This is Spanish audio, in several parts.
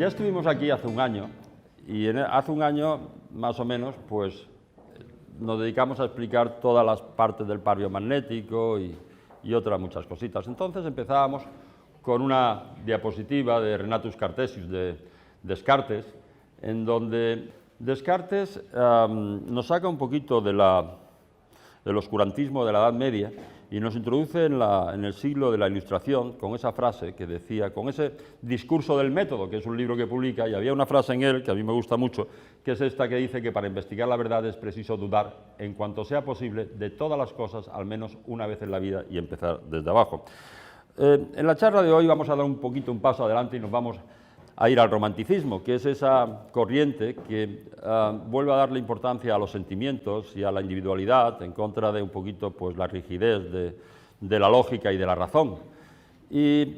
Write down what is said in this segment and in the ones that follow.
Ya estuvimos aquí hace un año y hace un año, más o menos, pues nos dedicamos a explicar todas las partes del pareo magnético y otras muchas cositas. Entonces empezábamos con una diapositiva de Renatus Cartesius de Descartes, en donde Descartes nos saca un poquito del oscurantismo de la Edad Media y nos introduce en el siglo de la Ilustración con esa frase que decía, con ese discurso del método, que es un libro que publica, y había una frase en él que a mí me gusta mucho, que es esta que dice que para investigar la verdad es preciso dudar en cuanto sea posible de todas las cosas al menos una vez en la vida y empezar desde abajo. En la charla de hoy vamos a dar un poquito un paso adelante y nos vamos a ir al romanticismo, que es esa corriente que vuelve a darle importancia a los sentimientos y a la individualidad en contra de un poquito pues, la rigidez de la lógica y de la razón. Y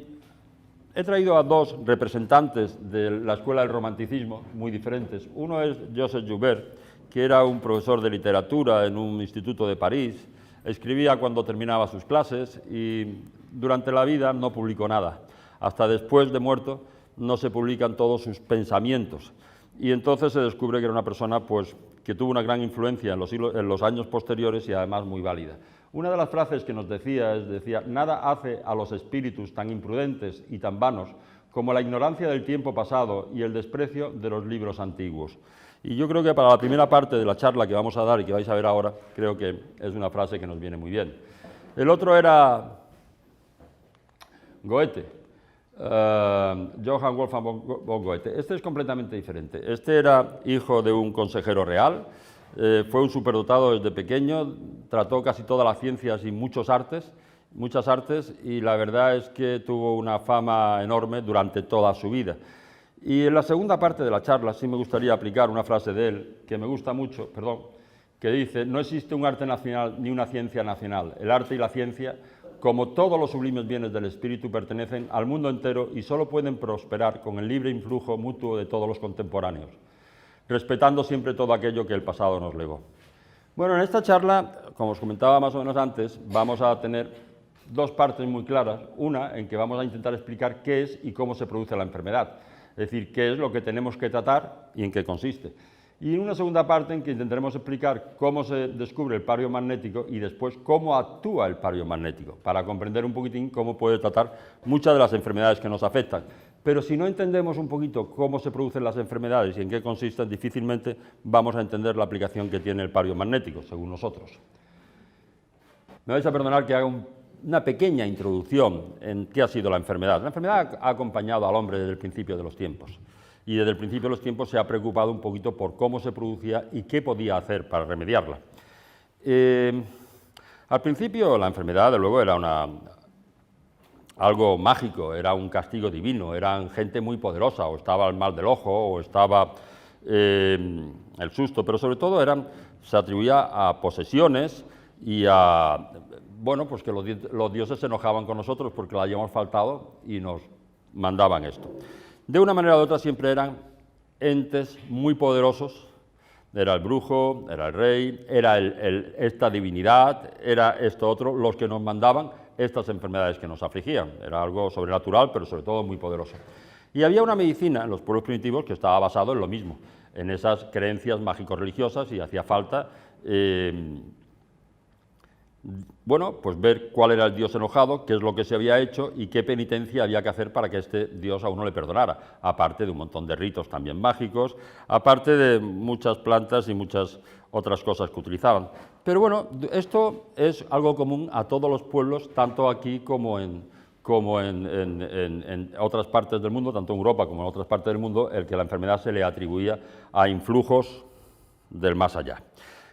he traído a dos representantes de la escuela del romanticismo muy diferentes. Uno es Joseph Joubert, que era un profesor de literatura en un instituto de París, escribía cuando terminaba sus clases y durante la vida no publicó nada. Hasta después de muerto no se publican todos sus pensamientos. Y entonces se descubre que era una persona pues, que tuvo una gran influencia en los años posteriores y además muy válida. Una de las frases que nos decía nada hace a los espíritus tan imprudentes y tan vanos como la ignorancia del tiempo pasado y el desprecio de los libros antiguos. Y yo creo que para la primera parte de la charla que vamos a dar y que vais a ver ahora, creo que es una frase que nos viene muy bien. El otro era Goethe. Johann Wolfgang von Goethe. Este es completamente diferente. Este era hijo de un consejero real, fue un superdotado desde pequeño, trató casi todas las ciencias y muchas artes, y la verdad es que tuvo una fama enorme durante toda su vida. Y en la segunda parte de la charla sí me gustaría aplicar una frase de él que me gusta mucho, que dice: no existe un arte nacional ni una ciencia nacional. El arte y la ciencia, como todos los sublimes bienes del espíritu, pertenecen al mundo entero y solo pueden prosperar con el libre influjo mutuo de todos los contemporáneos, respetando siempre todo aquello que el pasado nos legó. Bueno, en esta charla, como os comentaba más o menos antes, vamos a tener dos partes muy claras. Una en que vamos a intentar explicar qué es y cómo se produce la enfermedad, es decir, qué es lo que tenemos que tratar y en qué consiste. Y una segunda parte en que intentaremos explicar cómo se descubre el pareo magnético y después cómo actúa el pareo magnético, para comprender un poquitín cómo puede tratar muchas de las enfermedades que nos afectan. Pero si no entendemos un poquito cómo se producen las enfermedades y en qué consisten, difícilmente vamos a entender la aplicación que tiene el pareo magnético, según nosotros. Me vais a perdonar que haga una pequeña introducción en qué ha sido la enfermedad. La enfermedad ha acompañado al hombre desde el principio de los tiempos. Y desde el principio de los tiempos se ha preocupado un poquito por cómo se producía y qué podía hacer para remediarla. Al principio la enfermedad, de luego, era algo mágico, era un castigo divino, eran gente muy poderosa, o estaba el mal del ojo, o estaba el susto, pero sobre todo se atribuía a posesiones y a, bueno, pues que los dioses se enojaban con nosotros porque le habíamos faltado y nos mandaban esto. De una manera u otra siempre eran entes muy poderosos, era el brujo, era el rey, era esta divinidad, era esto otro, los que nos mandaban estas enfermedades que nos afligían. Era algo sobrenatural, pero sobre todo muy poderoso. Y había una medicina en los pueblos primitivos que estaba basado en lo mismo, en esas creencias mágico-religiosas, y hacía falta bueno, pues ver cuál era el dios enojado, qué es lo que se había hecho y qué penitencia había que hacer para que este dios a uno le perdonara, aparte de un montón de ritos también mágicos, aparte de muchas plantas y muchas otras cosas que utilizaban. Pero bueno, esto es algo común a todos los pueblos, tanto aquí como en otras partes del mundo, tanto en Europa como en otras partes del mundo, el que la enfermedad se le atribuía a influjos del más allá.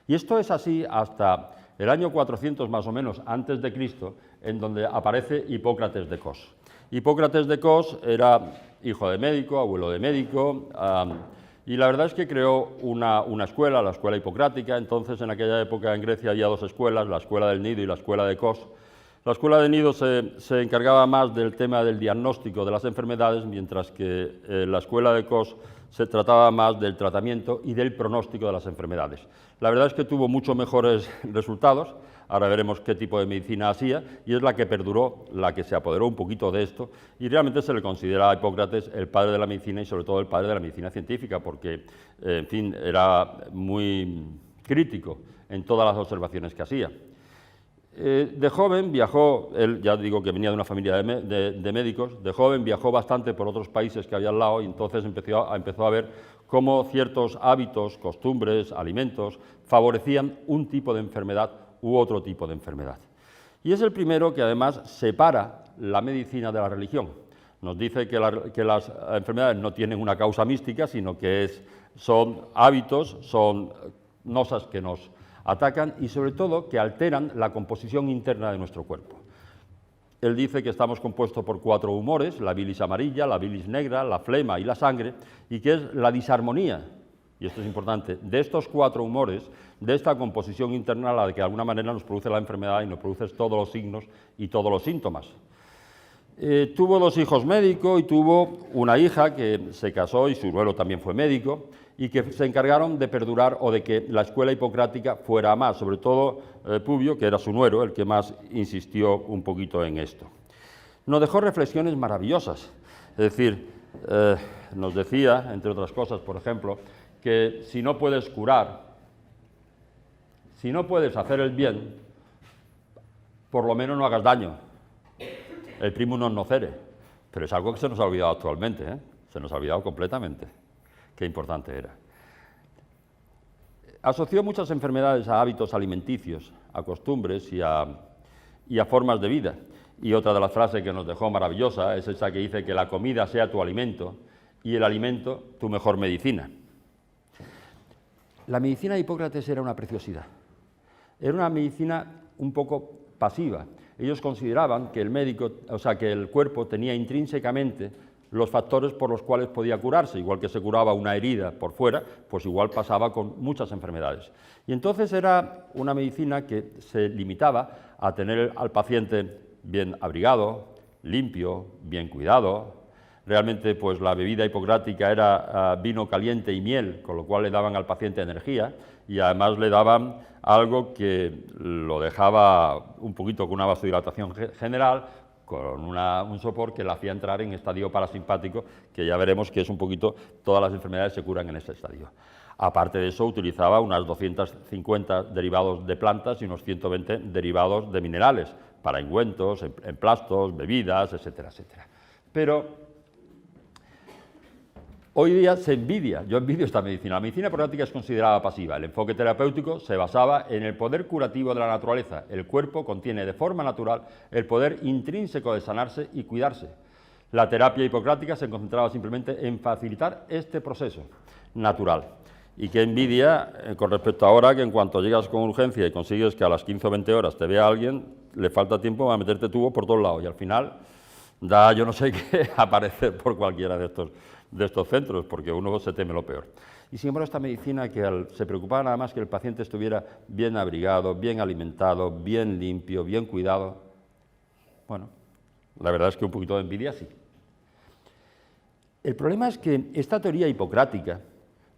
Y esto es así hasta el año 400 más o menos antes de Cristo, en donde aparece Hipócrates de Cos. Hipócrates de Cos era hijo de médico, abuelo de médico, y la verdad es que creó una escuela, la escuela hipocrática. Entonces, en aquella época en Grecia había dos escuelas, la escuela del Nido y la escuela de Cos, La escuela de Nido se encargaba más del tema del diagnóstico de las enfermedades, mientras que la escuela de Kos se trataba más del tratamiento y del pronóstico de las enfermedades. La verdad es que tuvo mucho mejores resultados, ahora veremos qué tipo de medicina hacía, y es la que perduró, la que se apoderó un poquito de esto, y realmente se le considera a Hipócrates el padre de la medicina y sobre todo el padre de la medicina científica, porque, en fin, era muy crítico en todas las observaciones que hacía. De joven viajó, él ya digo que venía de una familia de médicos, de joven viajó bastante por otros países que había al lado y entonces empezó a ver cómo ciertos hábitos, costumbres, alimentos favorecían un tipo de enfermedad u otro tipo de enfermedad. Y es el primero que además separa la medicina de la religión. Nos dice que las enfermedades no tienen una causa mística, sino que son hábitos, son nosas que nos atacan y sobre todo que alteran la composición interna de nuestro cuerpo. Él dice que estamos compuestos por 4 humores, la bilis amarilla, la bilis negra, la flema y la sangre, y que es la disarmonía, y esto es importante, de estos 4 humores, de esta composición interna la que de alguna manera nos produce la enfermedad y nos produce todos los signos y todos los síntomas. Tuvo 2 hijos médicos y tuvo una hija que se casó y su nuero también fue médico y que se encargaron de perdurar o de que la escuela hipocrática fuera más, sobre todo Publio, que era su nuero, el que más insistió un poquito en esto. Nos dejó reflexiones maravillosas, es decir, nos decía, entre otras cosas, por ejemplo, que si no puedes curar, si no puedes hacer el bien, por lo menos no hagas daño. El primum non nocere, pero es algo que se nos ha olvidado actualmente, se nos ha olvidado completamente, qué importante era. Asoció muchas enfermedades a hábitos alimenticios, a costumbres y a formas de vida. Y otra de las frases que nos dejó maravillosa es esa que dice que la comida sea tu alimento y el alimento tu mejor medicina. La medicina de Hipócrates era una preciosidad, era una medicina un poco pasiva. Ellos consideraban que el médico, o sea, que el cuerpo tenía intrínsecamente los factores por los cuales podía curarse, igual que se curaba una herida por fuera, pues igual pasaba con muchas enfermedades. Y entonces era una medicina que se limitaba a tener al paciente bien abrigado, limpio, bien cuidado. Realmente, pues la bebida hipocrática era vino caliente y miel, con lo cual le daban al paciente energía y además le daban algo que lo dejaba un poquito con una vasodilatación general, con un sopor que le hacía entrar en estadio parasimpático, que ya veremos que es un poquito, todas las enfermedades se curan en ese estadio. Aparte de eso, utilizaba unas 250 derivados de plantas y unos 120 derivados de minerales, para ungüentos, emplastos, bebidas, etcétera, etcétera. Pero hoy día se envidia, yo envidio esta medicina. La medicina hipocrática es considerada pasiva. El enfoque terapéutico se basaba en el poder curativo de la naturaleza. El cuerpo contiene de forma natural el poder intrínseco de sanarse y cuidarse. La terapia hipocrática se concentraba simplemente en facilitar este proceso natural. Y qué envidia con respecto a ahora, que en cuanto llegas con urgencia y consigues que a las 15 o 20 horas te vea alguien, le falta tiempo para meterte tubos por todos lados y al final da yo no sé qué aparecer por cualquiera de estos centros, porque uno se teme lo peor. Y sin embargo, esta medicina que se preocupaba nada más que el paciente estuviera bien abrigado, bien alimentado, bien limpio, bien cuidado, bueno, la verdad es que un poquito de envidia sí. El problema es que esta teoría hipocrática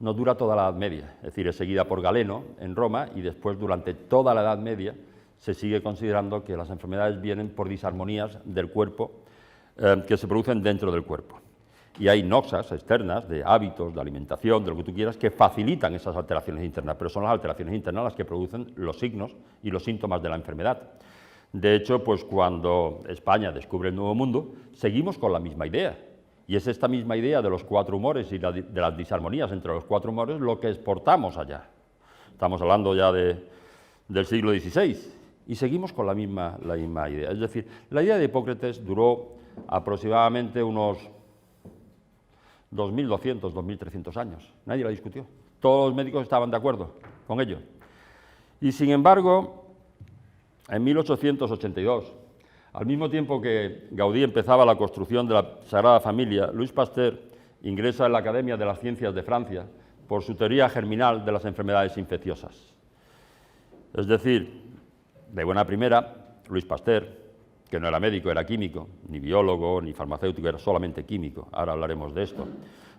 no dura toda la Edad Media, es decir, es seguida por Galeno en Roma y después durante toda la Edad Media se sigue considerando que las enfermedades vienen por disarmonías del cuerpo que se producen dentro del cuerpo. Y hay noxas externas de hábitos, de alimentación, de lo que tú quieras, que facilitan esas alteraciones internas, pero son las alteraciones internas las que producen los signos y los síntomas de la enfermedad. De hecho, pues cuando España descubre el Nuevo Mundo, seguimos con la misma idea. Y es esta misma idea de los 4 humores y de las disarmonías entre los 4 humores lo que exportamos allá. Estamos hablando ya del siglo XVI y seguimos con la misma idea. Es decir, la idea de Hipócrates duró aproximadamente unos 2.200, 2.300 años. Nadie la discutió. Todos los médicos estaban de acuerdo con ello. Y sin embargo, en 1882, al mismo tiempo que Gaudí empezaba la construcción de la Sagrada Familia, Louis Pasteur ingresa en la Academia de las Ciencias de Francia por su teoría germinal de las enfermedades infecciosas. Es decir, de buena primera, Louis Pasteur que no era médico, era químico, ni biólogo, ni farmacéutico, era solamente químico, ahora hablaremos de esto,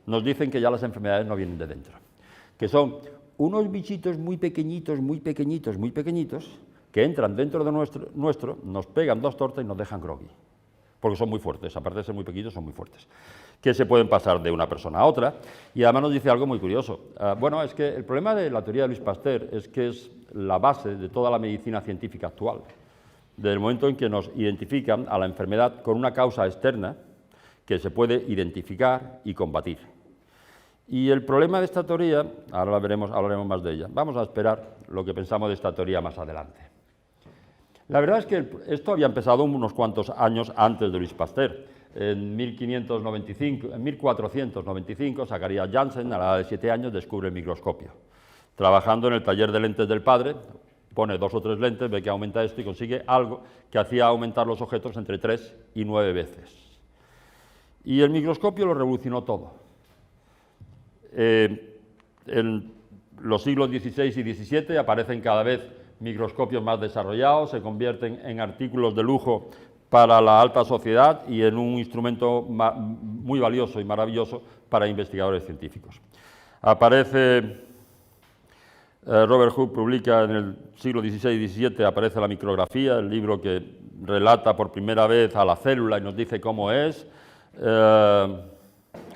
nos dicen que ya las enfermedades no vienen de dentro, que son unos bichitos muy pequeñitos, muy pequeñitos, muy pequeñitos, que entran dentro de nuestro, nos pegan 2 tortas y nos dejan groggy, porque son muy fuertes, aparte de ser muy pequeñitos, son muy fuertes, que se pueden pasar de una persona a otra, y además nos dice algo muy curioso. Bueno, es que el problema de la teoría de Louis Pasteur es que es la base de toda la medicina científica actual, desde el momento en que nos identifican a la enfermedad con una causa externa que se puede identificar y combatir. Y el problema de esta teoría, ahora hablaremos más de ella, vamos a esperar lo que pensamos de esta teoría más adelante. La verdad es que esto había empezado unos cuantos años antes de Louis Pasteur. En 1495, Zacharias Janssen, a la edad de 7 años, descubre el microscopio. Trabajando en el taller de lentes del padre, pone 2 o 3 lentes, ve que aumenta esto y consigue algo que hacía aumentar los objetos entre 3 y 9 veces. Y el microscopio lo revolucionó todo. En los siglos XVI y XVII aparecen cada vez microscopios más desarrollados, se convierten en artículos de lujo para la alta sociedad y en un instrumento muy valioso y maravilloso para investigadores científicos. Aparece... Robert Hooke publica en el siglo XVI y XVII, aparece la micrografía, el libro que relata por primera vez a la célula y nos dice cómo es.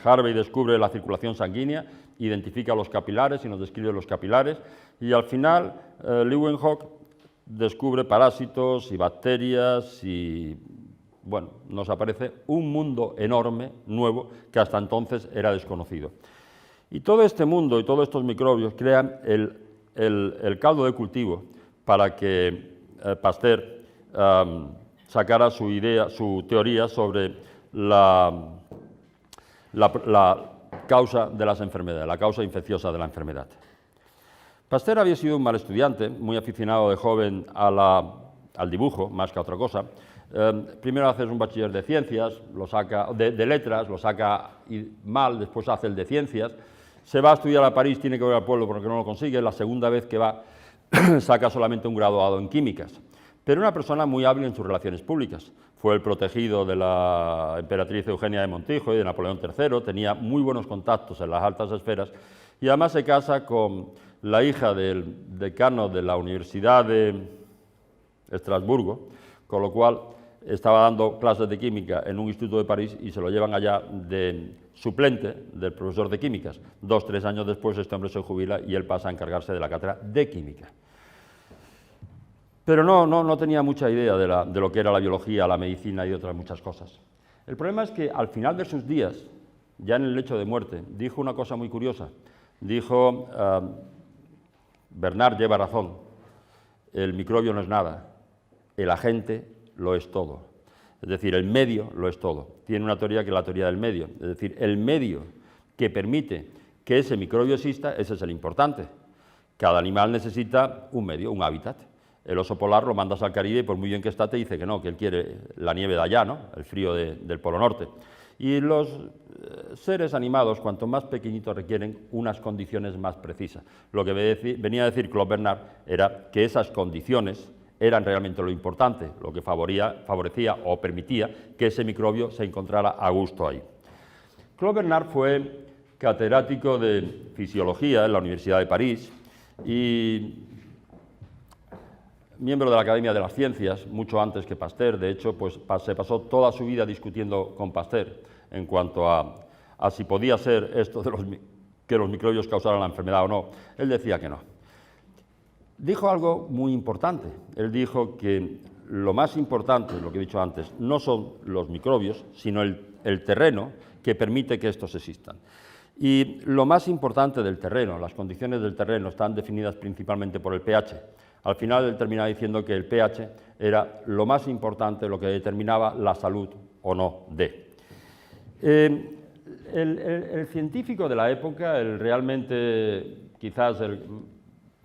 Harvey descubre la circulación sanguínea, identifica los capilares y nos describe los capilares. Y al final, Leeuwenhoek descubre parásitos y bacterias y, bueno, nos aparece un mundo enorme, nuevo, que hasta entonces era desconocido. Y todo este mundo y todos estos microbios crean el caldo de cultivo para que Pasteur sacara su teoría sobre la causa de las enfermedades, la causa infecciosa de la enfermedad. Pasteur había sido un mal estudiante, muy aficionado de joven al dibujo, más que a otra cosa. Primero hace un bachiller de ciencias, de letras, lo saca mal, después hace el de ciencias. Se va a estudiar a París, tiene que volver al pueblo porque no lo consigue. La segunda vez que va, saca solamente un graduado en químicas. Pero una persona muy hábil en sus relaciones públicas. Fue el protegido de la emperatriz Eugenia de Montijo y de Napoleón III, tenía muy buenos contactos en las altas esferas y además se casa con la hija del decano de la Universidad de Estrasburgo, con lo cual estaba dando clases de química en un instituto de París y se lo llevan allá de suplente del profesor de químicas. 2 o 3 años después este hombre se jubila y él pasa a encargarse de la cátedra de química. Pero no tenía mucha idea de lo que era la biología, la medicina y otras muchas cosas. El problema es que al final de sus días, ya en el lecho de muerte, dijo una cosa muy curiosa. Dijo, Bernard lleva razón, el microbio no es nada, el agente lo es todo. Es decir, el medio lo es todo. Tiene una teoría que es la teoría del medio. Es decir, el medio que permite que ese microbio exista, ese es el importante. Cada animal necesita un medio, un hábitat. El oso polar lo mandas al Caribe y por muy bien que está te dice que no, que él quiere la nieve de allá, ¿no? El frío del Polo Norte. Y los seres animados, cuanto más pequeñitos, requieren unas condiciones más precisas. Lo que venía a decir Claude Bernard era que esas condiciones eran realmente lo importante, lo que favorecía o permitía que ese microbio se encontrara a gusto ahí. Claude Bernard fue catedrático de Fisiología en la Universidad de París y miembro de la Academia de las Ciencias, mucho antes que Pasteur. De hecho, pues, se pasó toda su vida discutiendo con Pasteur en cuanto a si podía ser esto de que los microbios causaran la enfermedad o no. Él decía que no. Dijo algo muy importante. Él dijo que lo más importante, lo que he dicho antes, no son los microbios, sino el terreno que permite que estos existan. Y lo más importante del terreno, las condiciones del terreno, están definidas principalmente por el pH. Al final él terminaba diciendo que el pH era lo más importante, lo que determinaba la salud o no de. El científico de la época, realmente quizás el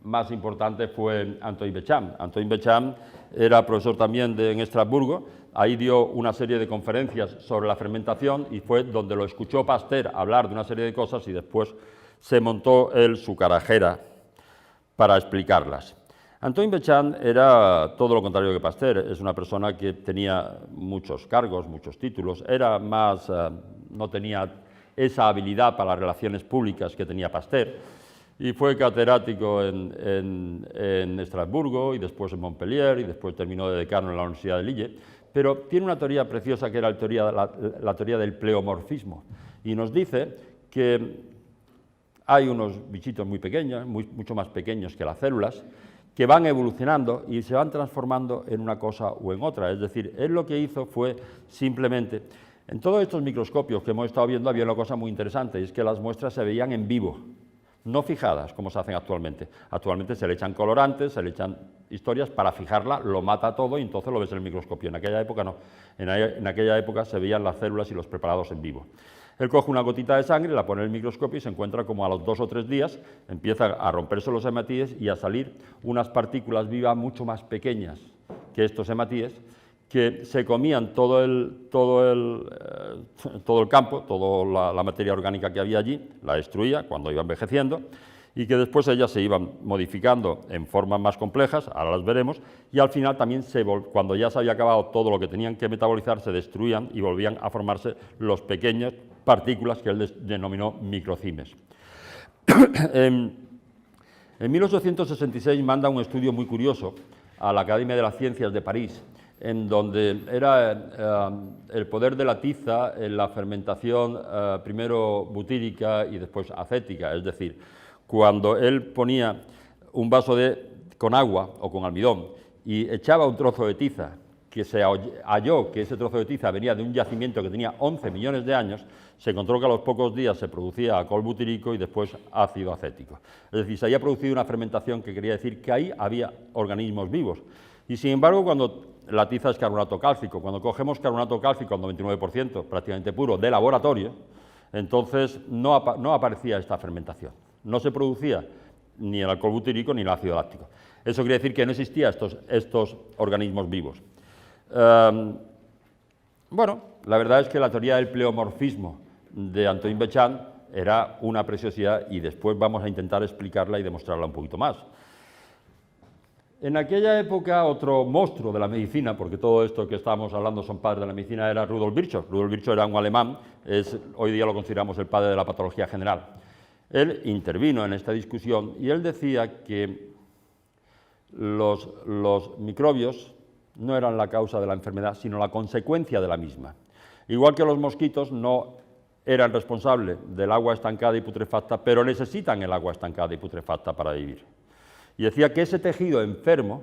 más importante fue Antoine Béchamp. Antoine Béchamp era profesor también en Estrasburgo, ahí dio una serie de conferencias sobre la fermentación y fue donde lo escuchó Pasteur hablar de una serie de cosas y después se montó él su carajera para explicarlas. Antoine Béchamp era todo lo contrario que Pasteur. Es una persona que tenía muchos cargos, muchos títulos, era más, no tenía esa habilidad para las relaciones públicas que tenía Pasteur, y fue catedrático en Estrasburgo y después en Montpellier y después terminó de decano en la Universidad de Lille, pero tiene una teoría preciosa que era la teoría del pleomorfismo, y nos dice que hay unos bichitos muy pequeños, mucho más pequeños que las células, que van evolucionando y se van transformando en una cosa o en otra. Es decir, él lo que hizo fue simplemente, en todos estos microscopios que hemos estado viendo había una cosa muy interesante, y es que las muestras se veían en vivo, no fijadas como se hacen actualmente. Actualmente se le echan colorantes, se le echan historias para fijarla, lo mata todo y entonces lo ves en el microscopio. En aquella época no, en aquella época se veían las células y los preparados en vivo. Él coge una gotita de sangre, la pone en el microscopio y se encuentra como a los 2 o 3 días empiezan a romperse los hematíes y a salir unas partículas vivas mucho más pequeñas que estos hematíes, que se comían todo el campo, toda la materia orgánica que había allí, la destruía cuando iba envejeciendo, y que después ellas se iban modificando en formas más complejas, ahora las veremos, y al final también, cuando ya se había acabado todo lo que tenían que metabolizar, se destruían y volvían a formarse los pequeñas partículas que él denominó microcimes. En 1866 manda un estudio muy curioso a la Academia de las Ciencias de París, en donde era el poder de la tiza en la fermentación primero butírica y después acética, es decir, cuando él ponía un vaso con agua o con almidón y echaba un trozo de tiza, que se halló que ese trozo de tiza venía de un yacimiento que tenía 11 millones de años, se encontró que a los pocos días se producía alcohol butírico y después ácido acético. Es decir, se había producido una fermentación que quería decir que ahí había organismos vivos. Y sin embargo, cuando la tiza es carbonato cálcico, cuando cogemos carbonato cálcico al 99%, prácticamente puro, de laboratorio, entonces no aparecía esta fermentación. No se producía ni el alcohol butírico ni el ácido láctico. Eso quiere decir que no existían estos organismos vivos. Bueno, la verdad es que la teoría del pleomorfismo de Antoine Béchamp era una preciosidad y después vamos a intentar explicarla y demostrarla un poquito más. En aquella época, otro monstruo de la medicina, porque todo esto que estamos hablando son padres de la medicina, era Rudolf Virchow. Rudolf Virchow era un alemán, hoy día lo consideramos el padre de la patología general. Él intervino en esta discusión y él decía que los microbios no eran la causa de la enfermedad, sino la consecuencia de la misma. Igual que los mosquitos no eran responsables del agua estancada y putrefacta, pero necesitan el agua estancada y putrefacta para vivir. Y decía que ese tejido enfermo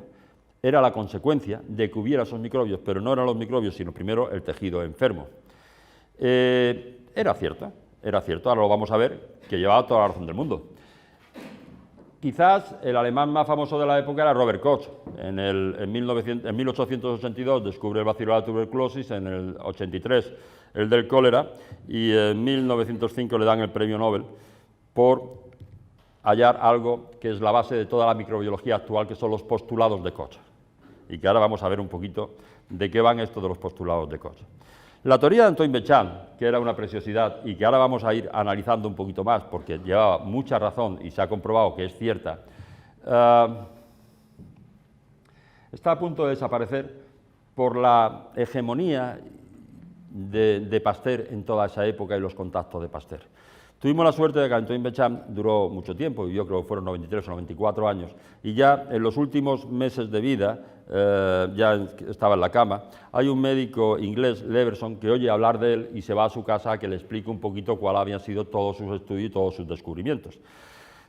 era la consecuencia de que hubiera esos microbios, pero no eran los microbios, sino primero el tejido enfermo. Era cierto, ahora lo vamos a ver, que llevaba toda la razón del mundo. Quizás el alemán más famoso de la época era Robert Koch. En 1882 descubre el bacilo de la tuberculosis, en el 83 el del cólera, y en 1905 le dan el premio Nobel por hallar algo que es la base de toda la microbiología actual, que son los postulados de Koch. Y que ahora vamos a ver un poquito de qué van estos de los postulados de Koch. La teoría de Antoine Béchamp, que era una preciosidad y que ahora vamos a ir analizando un poquito más porque llevaba mucha razón y se ha comprobado que es cierta, está a punto de desaparecer por la hegemonía de Pasteur en toda esa época y los contactos de Pasteur. Tuvimos la suerte de que Antoine Béchamp duró mucho tiempo, yo creo que fueron 93 o 94 años, y ya en los últimos meses de vida, ya estaba en la cama, hay un médico inglés, Leverson, que oye hablar de él y se va a su casa a que le explique un poquito cuáles habían sido todos sus estudios y todos sus descubrimientos.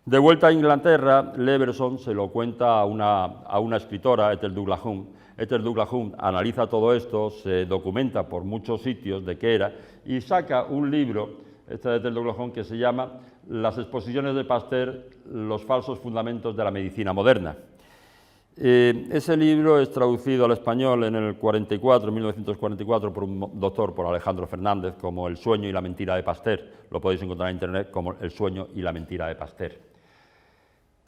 De vuelta a Inglaterra, Leverson se lo cuenta a una escritora, Ethel Douglas Home. Ethel Douglas Home analiza todo esto, se documenta por muchos sitios de qué era y saca un libro, esta de Ethel Douglas Home, que se llama Las exposiciones de Pasteur, los falsos fundamentos de la medicina moderna. Ese libro es traducido al español en el 1944, por un doctor, por Alejandro Fernández, como El sueño y la mentira de Pasteur. Lo podéis encontrar en internet como El sueño y la mentira de Pasteur.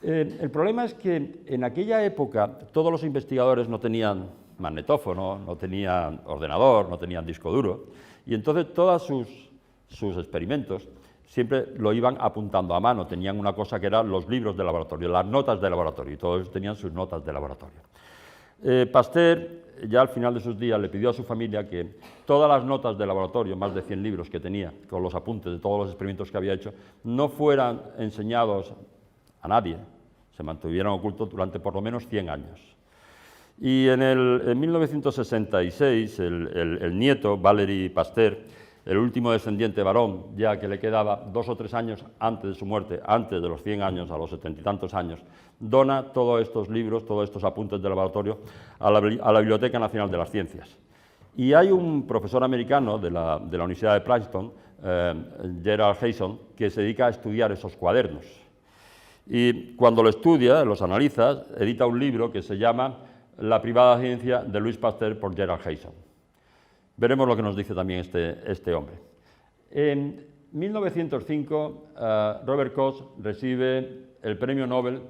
El problema es que en aquella época todos los investigadores no tenían magnetófono, no tenían ordenador, no tenían disco duro, y entonces todos sus experimentos siempre lo iban apuntando a mano, tenían una cosa que eran los libros de laboratorio, las notas de laboratorio, y todos tenían sus notas de laboratorio. Pasteur, ya al final de sus días, le pidió a su familia que todas las notas de laboratorio, más de 100 libros que tenía, con los apuntes de todos los experimentos que había hecho, no fueran enseñados a nadie, se mantuvieran ocultos durante por lo menos 100 años. Y en 1966, el nieto, Valéry Pasteur, el último descendiente varón, ya que le quedaba 2 o 3 años antes de su muerte, antes de los 100 años, a los 70 y tantos años, dona todos estos libros, todos estos apuntes de laboratorio a la Biblioteca Nacional de las Ciencias. Y hay un profesor americano de la Universidad de Princeton, Gerald Hayson, que se dedica a estudiar esos cuadernos. Y cuando lo estudia, los analiza, edita un libro que se llama La privada ciencia de Louis Pasteur por Gerald Hayson. Veremos lo que nos dice también este hombre. En 1905, Robert Koch recibe el Premio Nobel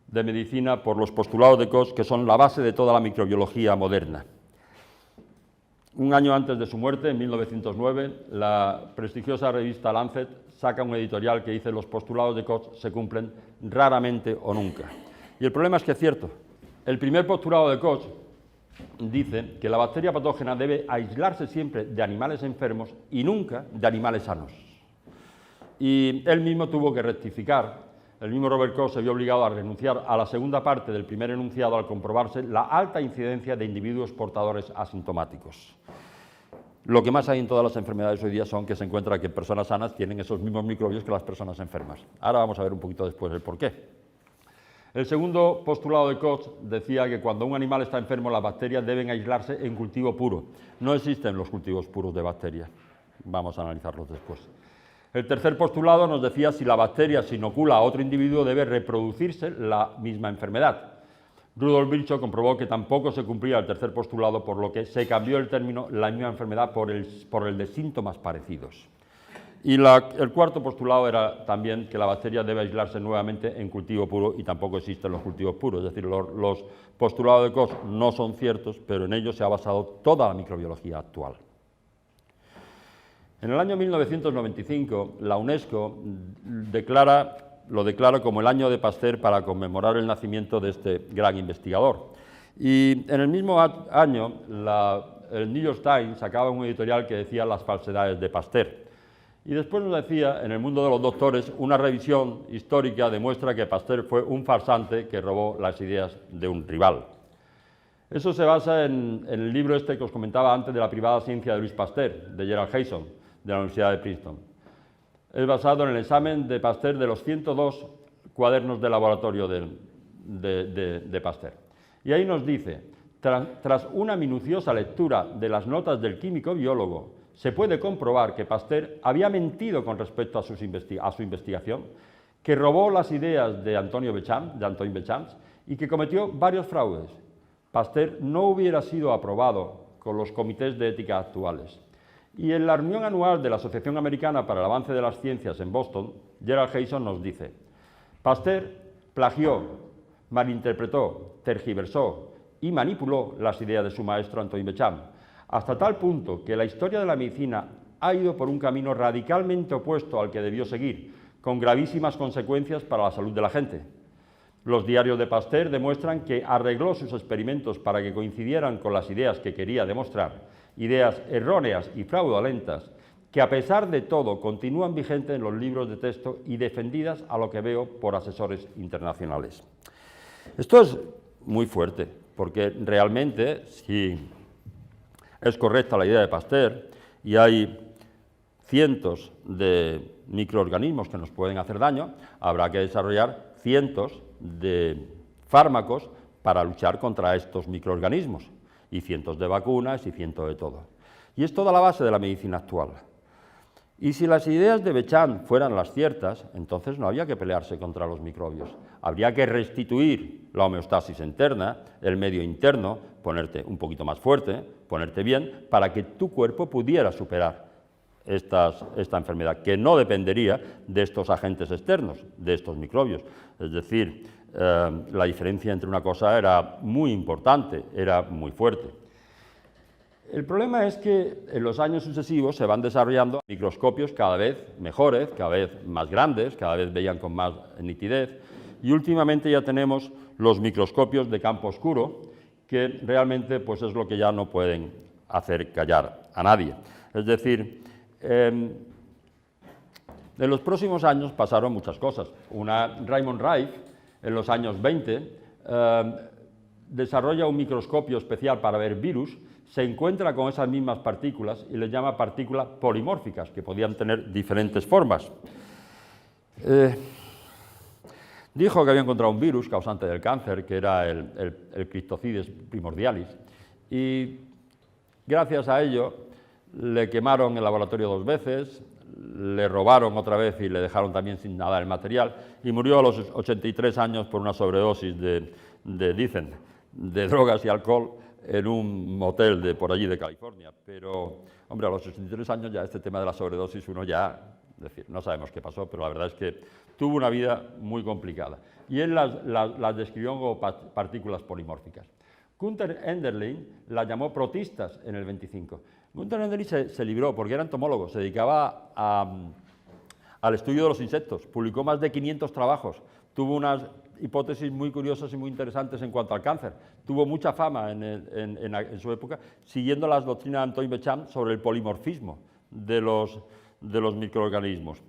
de Medicina por los postulados de Koch, que son la base de toda la microbiología moderna. Un año antes de su muerte, en 1909, la prestigiosa revista Lancet saca un editorial que dice: los postulados de Koch se cumplen raramente o nunca. Y el problema es que es cierto. El primer postulado de Koch dice que la bacteria patógena debe aislarse siempre de animales enfermos y nunca de animales sanos. Y él mismo tuvo que rectificar. El mismo Robert Koch se vio obligado a renunciar a la segunda parte del primer enunciado al comprobarse la alta incidencia de individuos portadores asintomáticos. Lo que más hay en todas las enfermedades hoy día son que se encuentra que personas sanas tienen esos mismos microbios que las personas enfermas. Ahora vamos a ver un poquito después el porqué. El segundo postulado de Koch decía que cuando un animal está enfermo, las bacterias deben aislarse en cultivo puro. No existen los cultivos puros de bacterias. Vamos a analizarlos después. El tercer postulado nos decía si la bacteria se inocula a otro individuo debe reproducirse la misma enfermedad. Rudolf Virchow comprobó que tampoco se cumplía el tercer postulado, por lo que se cambió el término la misma enfermedad por el de síntomas parecidos. Y el cuarto postulado era también que la bacteria debe aislarse nuevamente en cultivo puro, y tampoco existen los cultivos puros. Es decir, los postulados de Koch no son ciertos, pero en ellos se ha basado toda la microbiología actual. En el año 1995, la UNESCO lo declara como el año de Pasteur para conmemorar el nacimiento de este gran investigador. Y en el mismo año, el New York Times sacaba un editorial que decía las falsedades de Pasteur. Y después nos decía, en el mundo de los doctores, una revisión histórica demuestra que Pasteur fue un farsante que robó las ideas de un rival. Eso se basa en el libro este que os comentaba antes de la privada ciencia de Louis Pasteur, de Gerald Hayson, de la Universidad de Princeton. Es basado en el examen de Pasteur de los 102 cuadernos de laboratorio de Pasteur. Y ahí nos dice: tras una minuciosa lectura de las notas del químico biólogo, se puede comprobar que Pasteur había mentido con respecto a su investigación, que robó las ideas de Antoine Béchamp, y que cometió varios fraudes. Pasteur no hubiera sido aprobado con los comités de ética actuales. Y en la reunión anual de la Asociación Americana para el Avance de las Ciencias en Boston, Gerald Hayson nos dice: Pasteur plagió, malinterpretó, tergiversó y manipuló las ideas de su maestro Antoine Béchamp, hasta tal punto que la historia de la medicina ha ido por un camino radicalmente opuesto al que debió seguir, con gravísimas consecuencias para la salud de la gente. Los diarios de Pasteur demuestran que arregló sus experimentos para que coincidieran con las ideas que quería demostrar, ideas erróneas y fraudulentas, que a pesar de todo continúan vigentes en los libros de texto y defendidas, a lo que veo, por asesores internacionales. Esto es muy fuerte, porque realmente, si es correcta la idea de Pasteur y hay cientos de microorganismos que nos pueden hacer daño, habrá que desarrollar cientos de fármacos para luchar contra estos microorganismos, y cientos de vacunas y cientos de todo. Y es toda la base de la medicina actual. Y si las ideas de Béchamp fueran las ciertas, entonces no había que pelearse contra los microbios. Habría que restituir la homeostasis interna, el medio interno, ponerte un poquito más fuerte, ponerte bien, para que tu cuerpo pudiera superar esta enfermedad, que no dependería de estos agentes externos, de estos microbios. Es decir, la diferencia entre una cosa era muy importante, era muy fuerte. El problema es que en los años sucesivos se van desarrollando microscopios cada vez mejores, cada vez más grandes, cada vez veían con más nitidez, y últimamente ya tenemos los microscopios de campo oscuro, que realmente pues, es lo que ya no pueden hacer callar a nadie. Es decir, en los próximos años pasaron muchas cosas. Raymond Rife, en los años 20, desarrolla un microscopio especial para ver virus, se encuentra con esas mismas partículas y les llama partículas polimórficas, que podían tener diferentes formas. Dijo que había encontrado un virus causante del cáncer, que era el Cryptococcus primordialis, y gracias a ello le quemaron el laboratorio 2 veces, le robaron otra vez y le dejaron también sin nada el material, y murió a los 83 años por una sobredosis de drogas y alcohol en un motel de por allí de California. Pero, hombre, a los 83 años ya este tema de la sobredosis uno ya, es decir, no sabemos qué pasó, pero la verdad es que tuvo una vida muy complicada. Y él las describió como partículas polimórficas. Günther Enderlin las llamó protistas en el 25. Günther Enderlin se libró porque era entomólogo, se dedicaba al estudio de los insectos, publicó más de 500 trabajos, tuvo unas hipótesis muy curiosas y muy interesantes en cuanto al cáncer. Tuvo mucha fama en su época, siguiendo las doctrinas de Antoine Béchamp sobre el polimorfismo de los microorganismos.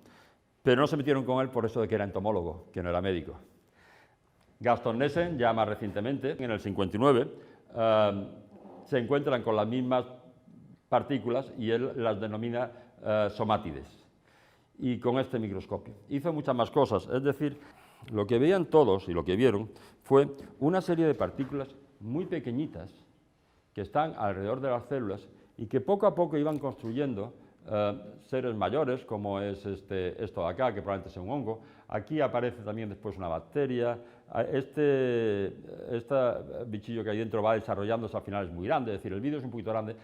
Pero no se metieron con él por eso de que era entomólogo, que no era médico. Gaston Nessen, ya más recientemente, en el 59, se encuentran con las mismas partículas y él las denomina somátides, y con este microscopio. Hizo muchas más cosas, es decir, lo que veían todos y lo que vieron fue una serie de partículas muy pequeñitas que están alrededor de las células y que poco a poco iban construyendo seres mayores, como es esto de acá, que probablemente sea un hongo. Aquí aparece también después una bacteria. Este bichillo que hay dentro va desarrollándose, al final es muy grande, es decir, el vídeo es un poquito grande.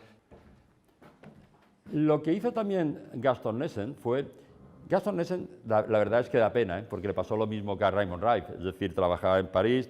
Lo que hizo también Gaston Nessen fue... Gaston Nessen, la verdad es que da pena, porque le pasó lo mismo que a Raymond Rife, es decir, trabajaba en París,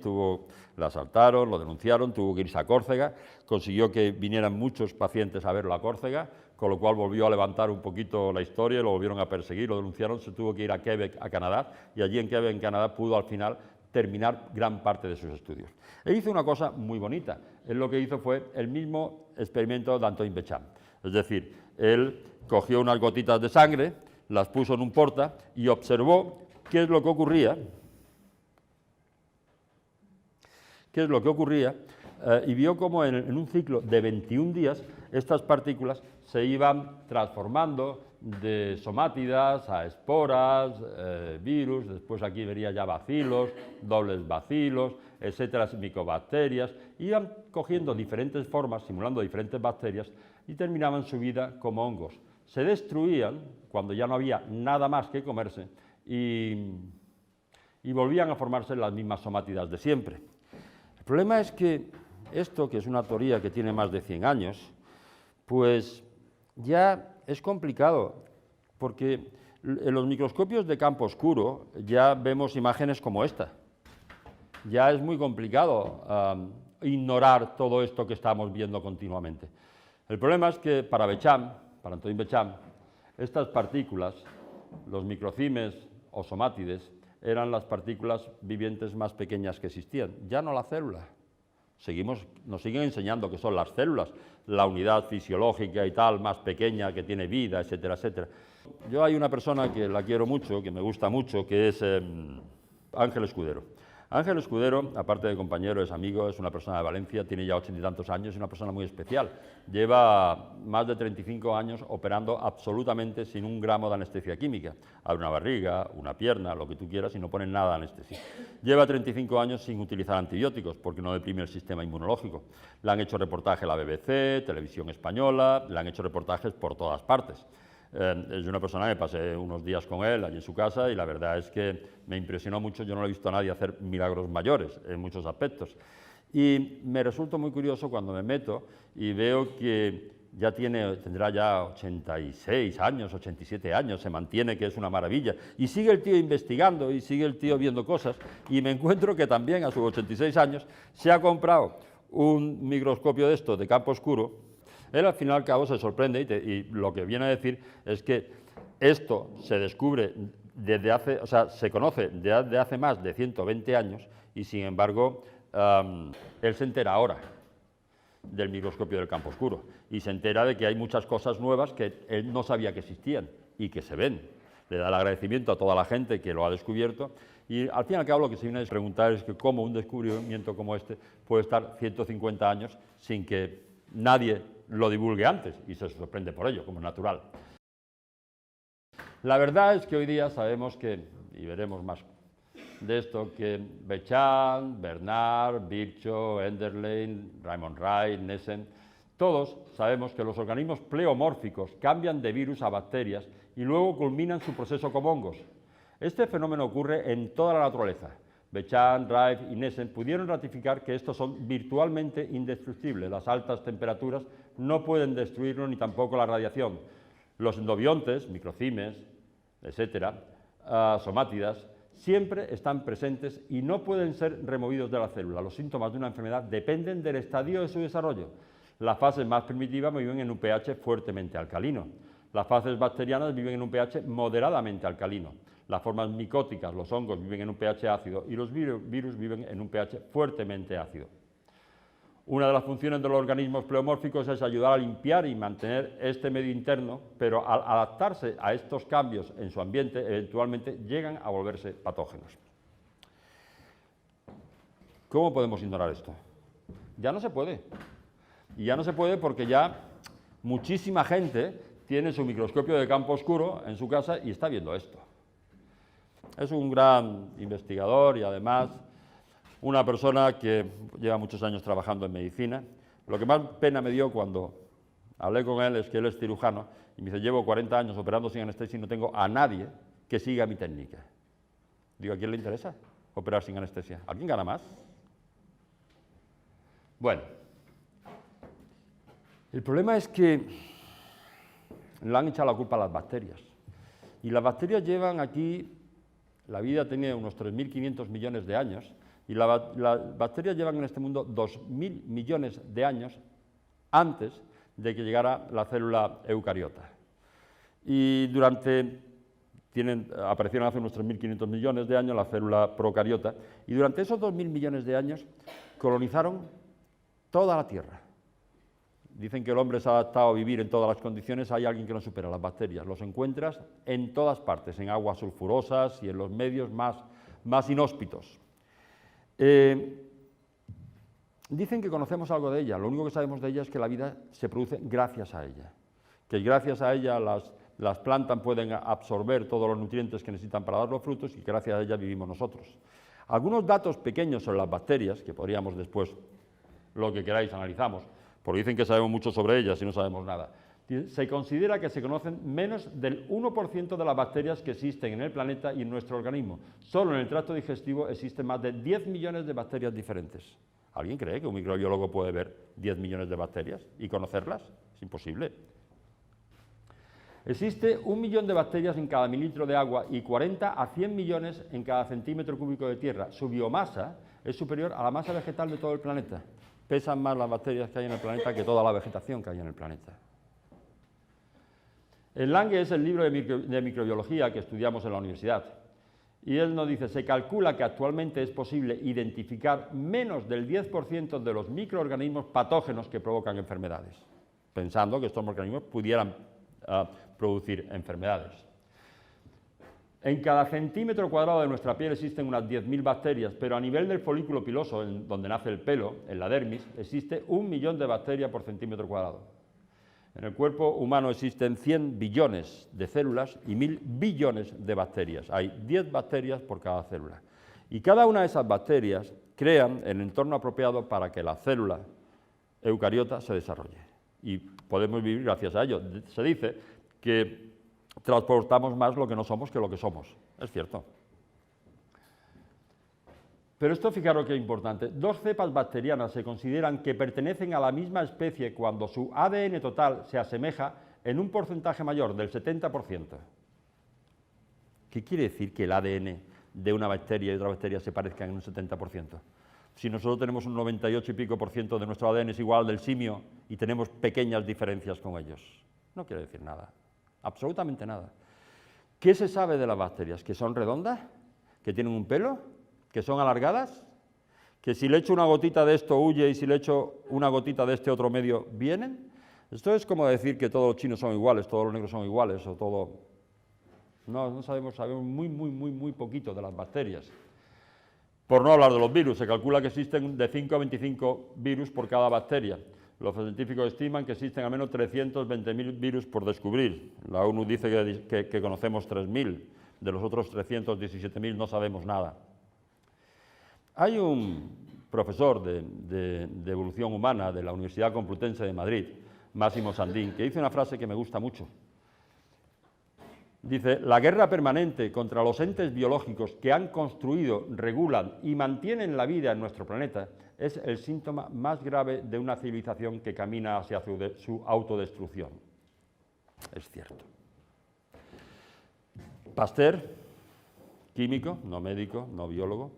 la asaltaron, lo denunciaron, tuvo que irse a Córcega, consiguió que vinieran muchos pacientes a verlo a Córcega, con lo cual volvió a levantar un poquito la historia, lo volvieron a perseguir, lo denunciaron, se tuvo que ir a Quebec, a Canadá, y allí en Quebec, en Canadá, pudo al final terminar gran parte de sus estudios. E hizo una cosa muy bonita, él lo que hizo fue el mismo experimento de Antoine Béchamp, es decir, él cogió unas gotitas de sangre, las puso en un porta y observó qué es lo que ocurría, y vio cómo en un ciclo de 21 días estas partículas se iban transformando de somátidas a esporas, virus, después aquí vería ya bacilos, dobles bacilos, etcétera, micobacterias, iban cogiendo diferentes formas, simulando diferentes bacterias, y terminaban su vida como hongos. Se destruían cuando ya no había nada más que comerse y volvían a formarse las mismas somátidas de siempre. El problema es que esto, que es una teoría que tiene más de 100 años, pues ya es complicado, porque en los microscopios de campo oscuro ya vemos imágenes como esta. Ya es muy complicado ignorar todo esto que estamos viendo continuamente. El problema es que para Antoine Béchamp, estas partículas, los microcimes o somátides, eran las partículas vivientes más pequeñas que existían, ya no la célula. Nos siguen enseñando que son las células, la unidad fisiológica y tal, más pequeña, que tiene vida, etcétera, etcétera. Yo hay una persona que la quiero mucho, que me gusta mucho, que es Ángel Escudero. Ángel Escudero, aparte de compañero, es amigo, es una persona de Valencia, tiene ya 80 y tantos años, es una persona muy especial. Lleva más de 35 años operando absolutamente sin un gramo de anestesia química. Abre una barriga, una pierna, lo que tú quieras y no pone nada de anestesia. Lleva 35 años sin utilizar antibióticos porque no deprime el sistema inmunológico. Le han hecho reportaje a la BBC, Televisión Española, le han hecho reportajes por todas partes. Es una persona que pasé unos días con él allí en su casa y la verdad es que me impresionó mucho. Yo no le he visto a nadie hacer milagros mayores en muchos aspectos. Y me resulta muy curioso cuando me meto y veo que tendrá ya 86 años, 87 años, se mantiene, que es una maravilla. Y sigue el tío investigando y sigue el tío viendo cosas y me encuentro que también a sus 86 años se ha comprado un microscopio de campo oscuro, Él al fin y al cabo se sorprende y lo que viene a decir es que esto se descubre desde hace, o sea, se conoce desde hace más de 120 años y sin embargo él se entera ahora del microscopio del campo oscuro y se entera de que hay muchas cosas nuevas que él no sabía que existían y que se ven. Le da el agradecimiento a toda la gente que lo ha descubierto y al fin y al cabo lo que se viene a preguntar es que cómo un descubrimiento como este puede estar 150 años sin que nadie lo divulgue antes y se sorprende por ello, como es natural. La verdad es que hoy día sabemos que, y veremos más de esto, que Bechamp, Bernard, Virchow, Enderlein, Raymond Wright, Nessen, todos sabemos que los organismos pleomórficos cambian de virus a bacterias y luego culminan su proceso como hongos. Este fenómeno ocurre en toda la naturaleza. Bechamp, Wright y Nessen pudieron ratificar que estos son virtualmente indestructibles. Las altas temperaturas no pueden destruirlo ni tampoco la radiación. Los endobiontes, microcimes, etcétera, somátidas, siempre están presentes y no pueden ser removidos de la célula. Los síntomas de una enfermedad dependen del estadio de su desarrollo. Las fases más primitivas viven en un pH fuertemente alcalino. Las fases bacterianas viven en un pH moderadamente alcalino. Las formas micóticas, los hongos, viven en un pH ácido y los virus viven en un pH fuertemente ácido. Una de las funciones de los organismos pleomórficos es ayudar a limpiar y mantener este medio interno, pero al adaptarse a estos cambios en su ambiente, eventualmente llegan a volverse patógenos. ¿Cómo podemos ignorar esto? Ya no se puede. Y ya no se puede porque ya muchísima gente tiene su microscopio de campo oscuro en su casa y está viendo esto. Es un gran investigador y además una persona que lleva muchos años trabajando en medicina. Lo que más pena me dio cuando hablé con él es que él es cirujano y me dice, llevo 40 años operando sin anestesia y no tengo a nadie que siga mi técnica. Digo, ¿a quién le interesa operar sin anestesia? ¿A quién gana más? Bueno, el problema es que le han echado la culpa a las bacterias. Y las bacterias llevan aquí, la vida tiene unos 3.500 millones de años, y las bacterias llevan en este mundo 2.000 millones de años antes de que llegara la célula eucariota. Y aparecieron hace unos 3.500 millones de años la célula procariota, y durante esos 2.000 millones de años colonizaron toda la Tierra. Dicen que el hombre se ha adaptado a vivir en todas las condiciones, hay alguien que no supera, las bacterias. Los encuentras en todas partes, en aguas sulfurosas y en los medios más inhóspitos. Dicen que conocemos algo de ella, lo único que sabemos de ella es que la vida se produce gracias a ella, que gracias a ella las plantas pueden absorber todos los nutrientes que necesitan para dar los frutos y que gracias a ella vivimos nosotros. Algunos datos pequeños sobre las bacterias, que podríamos después, lo que queráis, analizamos, porque dicen que sabemos mucho sobre ellas y no sabemos nada. Se considera que se conocen menos del 1% de las bacterias que existen en el planeta y en nuestro organismo. Solo en el tracto digestivo existen más de 10 millones de bacterias diferentes. ¿Alguien cree que un microbiólogo puede ver 10 millones de bacterias y conocerlas? Es imposible. Existe 1 millón de bacterias en cada mililitro de agua y 40 a 100 millones en cada centímetro cúbico de tierra. Su biomasa es superior a la masa vegetal de todo el planeta. Pesan más las bacterias que hay en el planeta que toda la vegetación que hay en el planeta. El Lange es el libro de microbiología que estudiamos en la universidad. Y él nos dice, se calcula que actualmente es posible identificar menos del 10% de los microorganismos patógenos que provocan enfermedades, pensando que estos organismos pudieran producir enfermedades. En cada centímetro cuadrado de nuestra piel existen unas 10.000 bacterias, pero a nivel del folículo piloso, donde nace el pelo, en la dermis, existe 1 millón de bacterias por centímetro cuadrado. En el cuerpo humano existen 100 billones de células y 1.000 billones de bacterias. Hay 10 bacterias por cada célula. Y cada una de esas bacterias crean el entorno apropiado para que la célula eucariota se desarrolle. Y podemos vivir gracias a ello. Se dice que transportamos más lo que no somos que lo que somos. Es cierto. Pero esto, fijaros que es importante. 2 cepas bacterianas se consideran que pertenecen a la misma especie cuando su ADN total se asemeja en un porcentaje mayor, del 70%. ¿Qué quiere decir que el ADN de una bacteria y otra bacteria se parezcan en un 70%? Si nosotros tenemos un 98 y pico % de nuestro ADN es igual al del simio y tenemos pequeñas diferencias con ellos. No quiere decir nada, absolutamente nada. ¿Qué se sabe de las bacterias? ¿Que son redondas? ¿Que tienen un pelo? ¿Que son alargadas? ¿Que si le echo una gotita de esto huye y si le echo una gotita de este otro medio vienen? Esto es como decir que todos los chinos son iguales, todos los negros son iguales o todo... No sabemos muy poquito de las bacterias. Por no hablar de los virus, se calcula que existen de 5 a 25 virus por cada bacteria. Los científicos estiman que existen al menos 320.000 virus por descubrir. La ONU dice que conocemos 3.000, de los otros 317.000 no sabemos nada. Hay un profesor de evolución humana de la Universidad Complutense de Madrid, Máximo Sandín, que dice una frase que me gusta mucho. Dice, la guerra permanente contra los entes biológicos que han construido, regulan y mantienen la vida en nuestro planeta es el síntoma más grave de una civilización que camina hacia su autodestrucción. Es cierto. Pasteur, químico, no médico, no biólogo,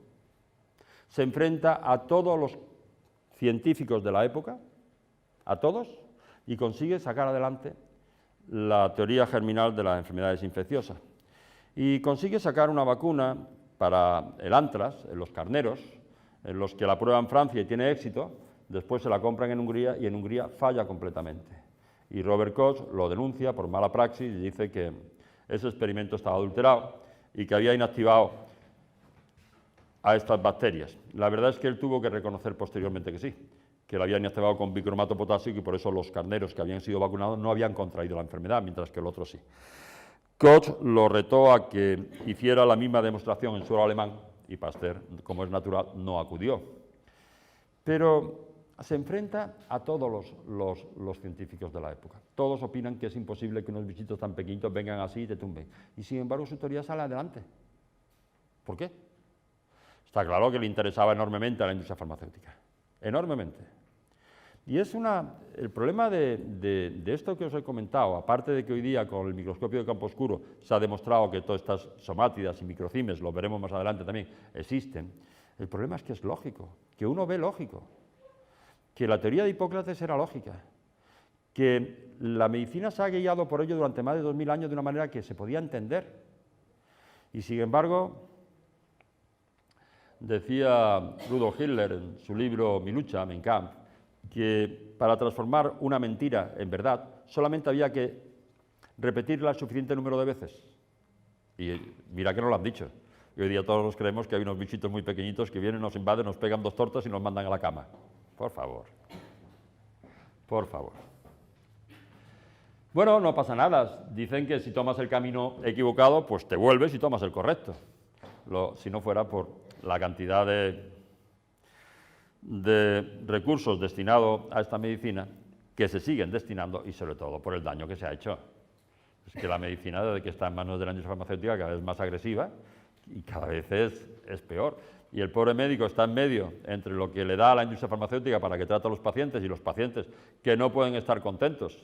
se enfrenta a todos los científicos de la época, a todos, y consigue sacar adelante la teoría germinal de las enfermedades infecciosas. Y consigue sacar una vacuna para el antrax en los carneros, en los que la prueba en Francia y tiene éxito, después se la compran en Hungría y en Hungría falla completamente. Y Robert Koch lo denuncia por mala praxis y dice que ese experimento estaba adulterado y que había inactivado a estas bacterias. La verdad es que él tuvo que reconocer posteriormente que sí, que la habían inactivado con bicromato potásico y por eso los carneros que habían sido vacunados no habían contraído la enfermedad, mientras que el otro sí. Koch lo retó a que hiciera la misma demostración en suelo alemán y Pasteur, como es natural, no acudió. Pero se enfrenta a todos los científicos de la época. Todos opinan que es imposible que unos bichitos tan pequeñitos vengan así y te tumben. Y sin embargo su teoría sale adelante. ¿Por qué? Está claro que le interesaba enormemente a la industria farmacéutica. Enormemente. Y es el problema de esto que os he comentado, aparte de que hoy día con el microscopio de campo oscuro se ha demostrado que todas estas somátidas y microcimes, lo veremos más adelante también, existen, el problema es que es lógico, que uno ve lógico, que la teoría de Hipócrates era lógica, que la medicina se ha guiado por ello durante más de 2000 años de una manera que se podía entender. Y sin embargo, decía Rudolf Hitler en su libro Mi lucha, Mein Kampf, que para transformar una mentira en verdad solamente había que repetirla el suficiente número de veces. Y mira que no lo han dicho. Y hoy día todos nos creemos que hay unos bichitos muy pequeñitos que vienen, nos invaden, nos pegan 2 tortas y nos mandan a la cama. Por favor. Por favor. Bueno, no pasa nada. Dicen que si tomas el camino equivocado, pues te vuelves y tomas el correcto. Si no fuera por la cantidad de recursos destinados a esta medicina que se siguen destinando y sobre todo por el daño que se ha hecho. Es que la medicina, desde que está en manos de la industria farmacéutica, cada vez es más agresiva y cada vez es peor. Y el pobre médico está en medio entre lo que le da a la industria farmacéutica para que trate a los pacientes y los pacientes que no pueden estar contentos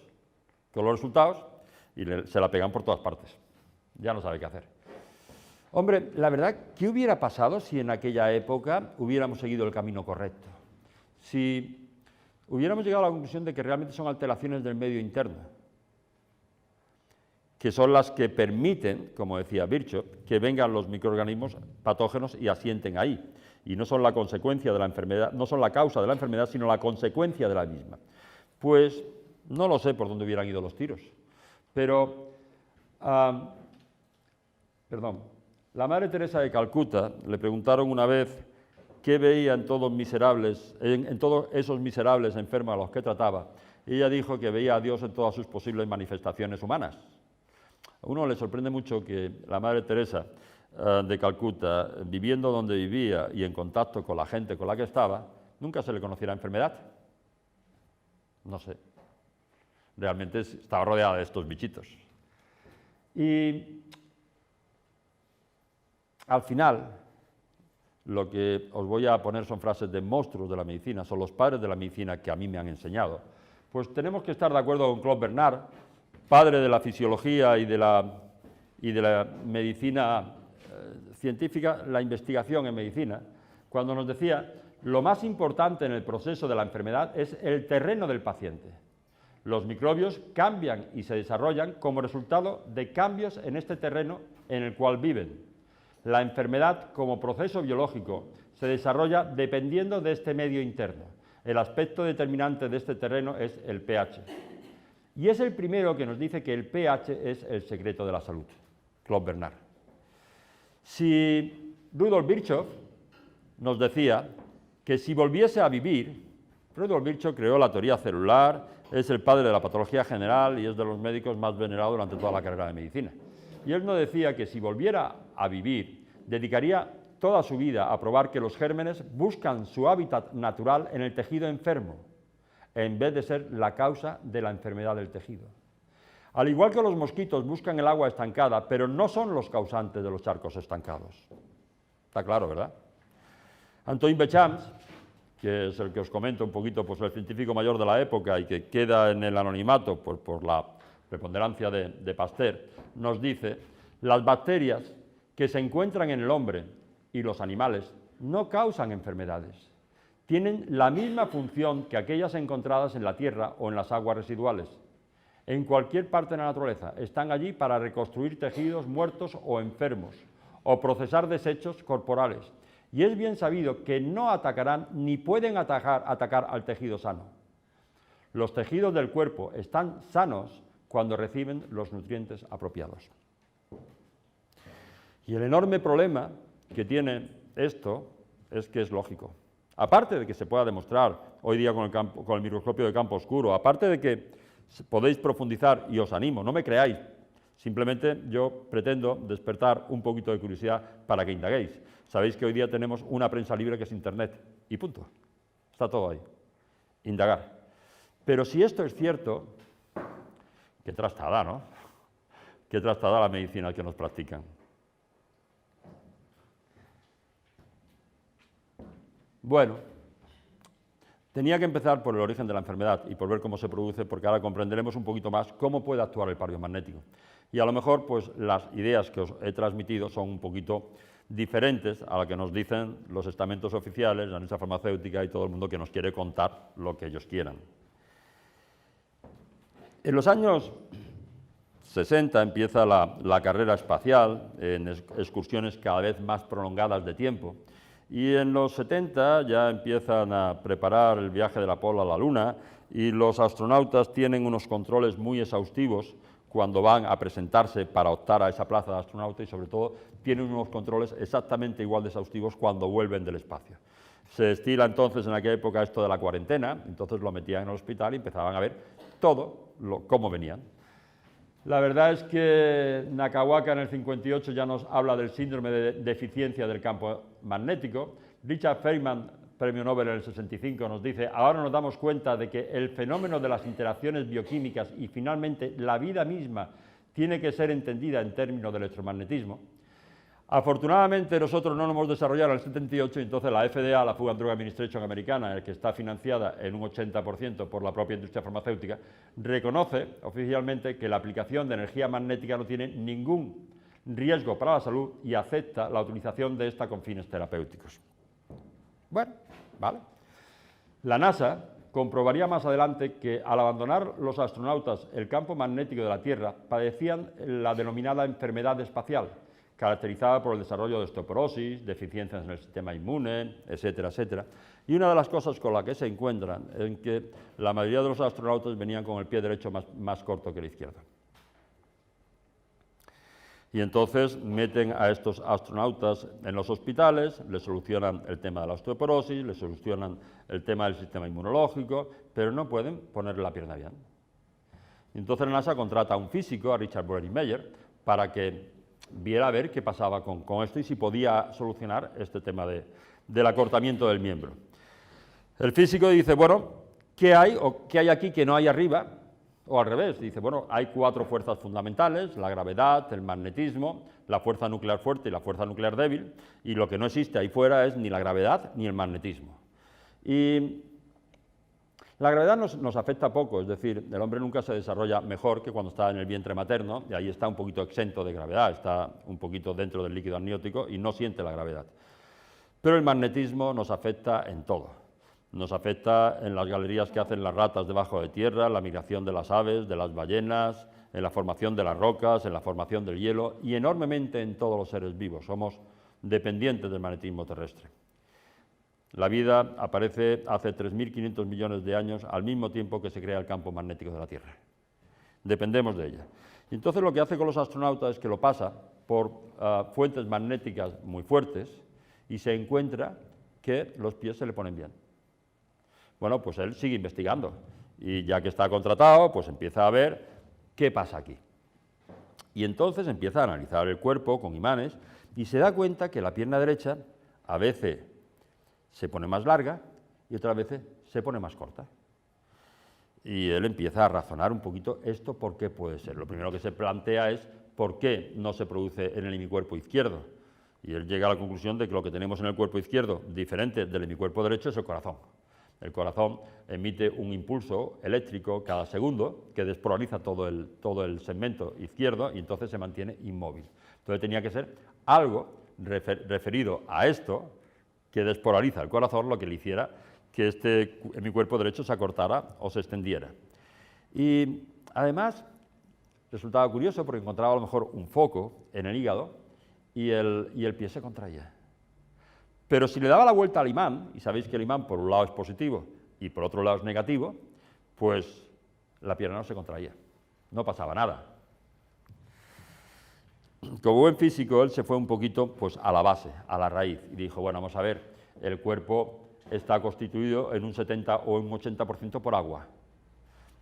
con los resultados y se la pegan por todas partes. Ya no sabe qué hacer. Hombre, la verdad, ¿qué hubiera pasado si en aquella época hubiéramos seguido el camino correcto? Si hubiéramos llegado a la conclusión de que realmente son alteraciones del medio interno, que son las que permiten, como decía Virchow, que vengan los microorganismos patógenos y asienten ahí. Y no son la consecuencia de la enfermedad, no son la causa de la enfermedad, sino la consecuencia de la misma. Pues no lo sé por dónde hubieran ido los tiros, pero... La Madre Teresa de Calcuta le preguntaron una vez qué veía en todos esos miserables enfermos a los que trataba. Y ella dijo que veía a Dios en todas sus posibles manifestaciones humanas. A uno le sorprende mucho que la Madre Teresa de Calcuta, viviendo donde vivía y en contacto con la gente con la que estaba, nunca se le conociera enfermedad. No sé. Realmente estaba rodeada de estos bichitos. Y al final, lo que os voy a poner son frases de monstruos de la medicina, son los padres de la medicina que a mí me han enseñado. Pues tenemos que estar de acuerdo con Claude Bernard, padre de la fisiología y de la medicina científica, la investigación en medicina, cuando nos decía, lo más importante en el proceso de la enfermedad es el terreno del paciente. Los microbios cambian y se desarrollan como resultado de cambios en este terreno en el cual viven. La enfermedad, como proceso biológico, se desarrolla dependiendo de este medio interno. El aspecto determinante de este terreno es el pH. Y es el primero que nos dice que el pH es el secreto de la salud, Claude Bernard. Si Rudolf Virchow nos decía que si volviese a vivir, Rudolf Virchow creó la teoría celular, es el padre de la patología general y es de los médicos más venerados durante toda la carrera de medicina. Y él nos decía que si volviera a vivir, dedicaría toda su vida a probar que los gérmenes buscan su hábitat natural en el tejido enfermo, en vez de ser la causa de la enfermedad del tejido. Al igual que los mosquitos buscan el agua estancada, pero no son los causantes de los charcos estancados. Está claro, ¿verdad? Antoine Béchamp, que es el que os comento un poquito, pues el científico mayor de la época y que queda en el anonimato por la preponderancia de Pasteur, nos dice: las bacterias que se encuentran en el hombre y los animales no causan enfermedades. Tienen la misma función que aquellas encontradas en la tierra o en las aguas residuales. En cualquier parte de la naturaleza están allí para reconstruir tejidos muertos o enfermos, o procesar desechos corporales. Y es bien sabido que no atacarán ni pueden atacar al tejido sano. Los tejidos del cuerpo están sanos cuando reciben los nutrientes apropiados. Y el enorme problema que tiene esto es que es lógico. Aparte de que se pueda demostrar hoy día con el microscopio de campo oscuro, aparte de que podéis profundizar, y os animo, no me creáis, simplemente yo pretendo despertar un poquito de curiosidad para que indaguéis. Sabéis que hoy día tenemos una prensa libre que es Internet, y punto. Está todo ahí. Indagar. Pero si esto es cierto, qué trastada, ¿no? Qué trastada la medicina que nos practican. Bueno, tenía que empezar por el origen de la enfermedad y por ver cómo se produce, porque ahora comprenderemos un poquito más cómo puede actuar el pareo magnético. Y a lo mejor, pues, las ideas que os he transmitido son un poquito diferentes a lo que nos dicen los estamentos oficiales, la industria farmacéutica y todo el mundo que nos quiere contar lo que ellos quieran. En los años 60 empieza la carrera espacial en excursiones cada vez más prolongadas de tiempo. Y en los 70 ya empiezan a preparar el viaje del Apolo a la Luna y los astronautas tienen unos controles muy exhaustivos cuando van a presentarse para optar a esa plaza de astronauta y sobre todo tienen unos controles exactamente igual de exhaustivos cuando vuelven del espacio. Se estila entonces en aquella época esto de la cuarentena, entonces lo metían en el hospital y empezaban a ver todo cómo venían. La verdad es que Nakawaka en el 58 ya nos habla del síndrome de deficiencia del campo magnético. Richard Feynman, premio Nobel en el 65, nos dice: ahora nos damos cuenta de que el fenómeno de las interacciones bioquímicas y finalmente la vida misma tiene que ser entendida en términos de electromagnetismo. Afortunadamente nosotros no lo hemos desarrollado en el 78 y entonces la FDA, la Food and Drug Administration americana, que está financiada en un 80% por la propia industria farmacéutica, reconoce oficialmente que la aplicación de energía magnética no tiene ningún riesgo para la salud y acepta la utilización de esta con fines terapéuticos. Bueno, vale. La NASA comprobaría más adelante que al abandonar los astronautas el campo magnético de la Tierra padecían la denominada enfermedad espacial, caracterizada por el desarrollo de osteoporosis, deficiencias en el sistema inmune, etcétera, etcétera. Y una de las cosas con las que se encuentran es que la mayoría de los astronautas venían con el pie derecho más corto que el izquierdo. Y entonces meten a estos astronautas en los hospitales, les solucionan el tema de la osteoporosis, les solucionan el tema del sistema inmunológico, pero no pueden ponerle la pierna bien. Y entonces la NASA contrata a un físico, a Richard Broderick-Meyer, para que viera a ver qué pasaba con esto y si podía solucionar este tema del acortamiento del miembro. El físico dice: bueno, ¿qué hay aquí que no hay arriba? O al revés, dice: bueno, hay 4 fuerzas fundamentales: la gravedad, el magnetismo, la fuerza nuclear fuerte y la fuerza nuclear débil, y lo que no existe ahí fuera es ni la gravedad ni el magnetismo. Y la gravedad nos afecta poco, es decir, el hombre nunca se desarrolla mejor que cuando está en el vientre materno, y ahí está un poquito exento de gravedad, está un poquito dentro del líquido amniótico y no siente la gravedad. Pero el magnetismo nos afecta en todo. Nos afecta en las galerías que hacen las ratas debajo de tierra, en la migración de las aves, de las ballenas, en la formación de las rocas, en la formación del hielo y enormemente en todos los seres vivos. Somos dependientes del magnetismo terrestre. La vida aparece hace 3.500 millones de años al mismo tiempo que se crea el campo magnético de la Tierra. Dependemos de ella. Y entonces lo que hace con los astronautas es que lo pasa por fuentes magnéticas muy fuertes y se encuentra que los pies se le ponen bien. Bueno, pues él sigue investigando y ya que está contratado, pues empieza a ver qué pasa aquí. Y entonces empieza a analizar el cuerpo con imanes y se da cuenta que la pierna derecha a veces se pone más larga y otras veces se pone más corta. Y él empieza a razonar un poquito esto por qué puede ser. Lo primero que se plantea es por qué no se produce en el hemicuerpo izquierdo. Y él llega a la conclusión de que lo que tenemos en el cuerpo izquierdo, diferente del hemicuerpo derecho, es el corazón. El corazón emite un impulso eléctrico cada segundo que despolariza todo el segmento izquierdo y entonces se mantiene inmóvil. Entonces tenía que ser algo referido a esto que despolariza el corazón, lo que le hiciera que en mi cuerpo derecho se acortara o se extendiera. Y además resultaba curioso porque encontraba a lo mejor un foco en el hígado y el pie se contraía. Pero si le daba la vuelta al imán, y sabéis que el imán por un lado es positivo y por otro lado es negativo, pues la pierna no se contraía, no pasaba nada. Como buen físico, él se fue un poquito pues, a la base, a la raíz, y dijo, bueno, vamos a ver, el cuerpo está constituido en un 70 o un 80% por agua.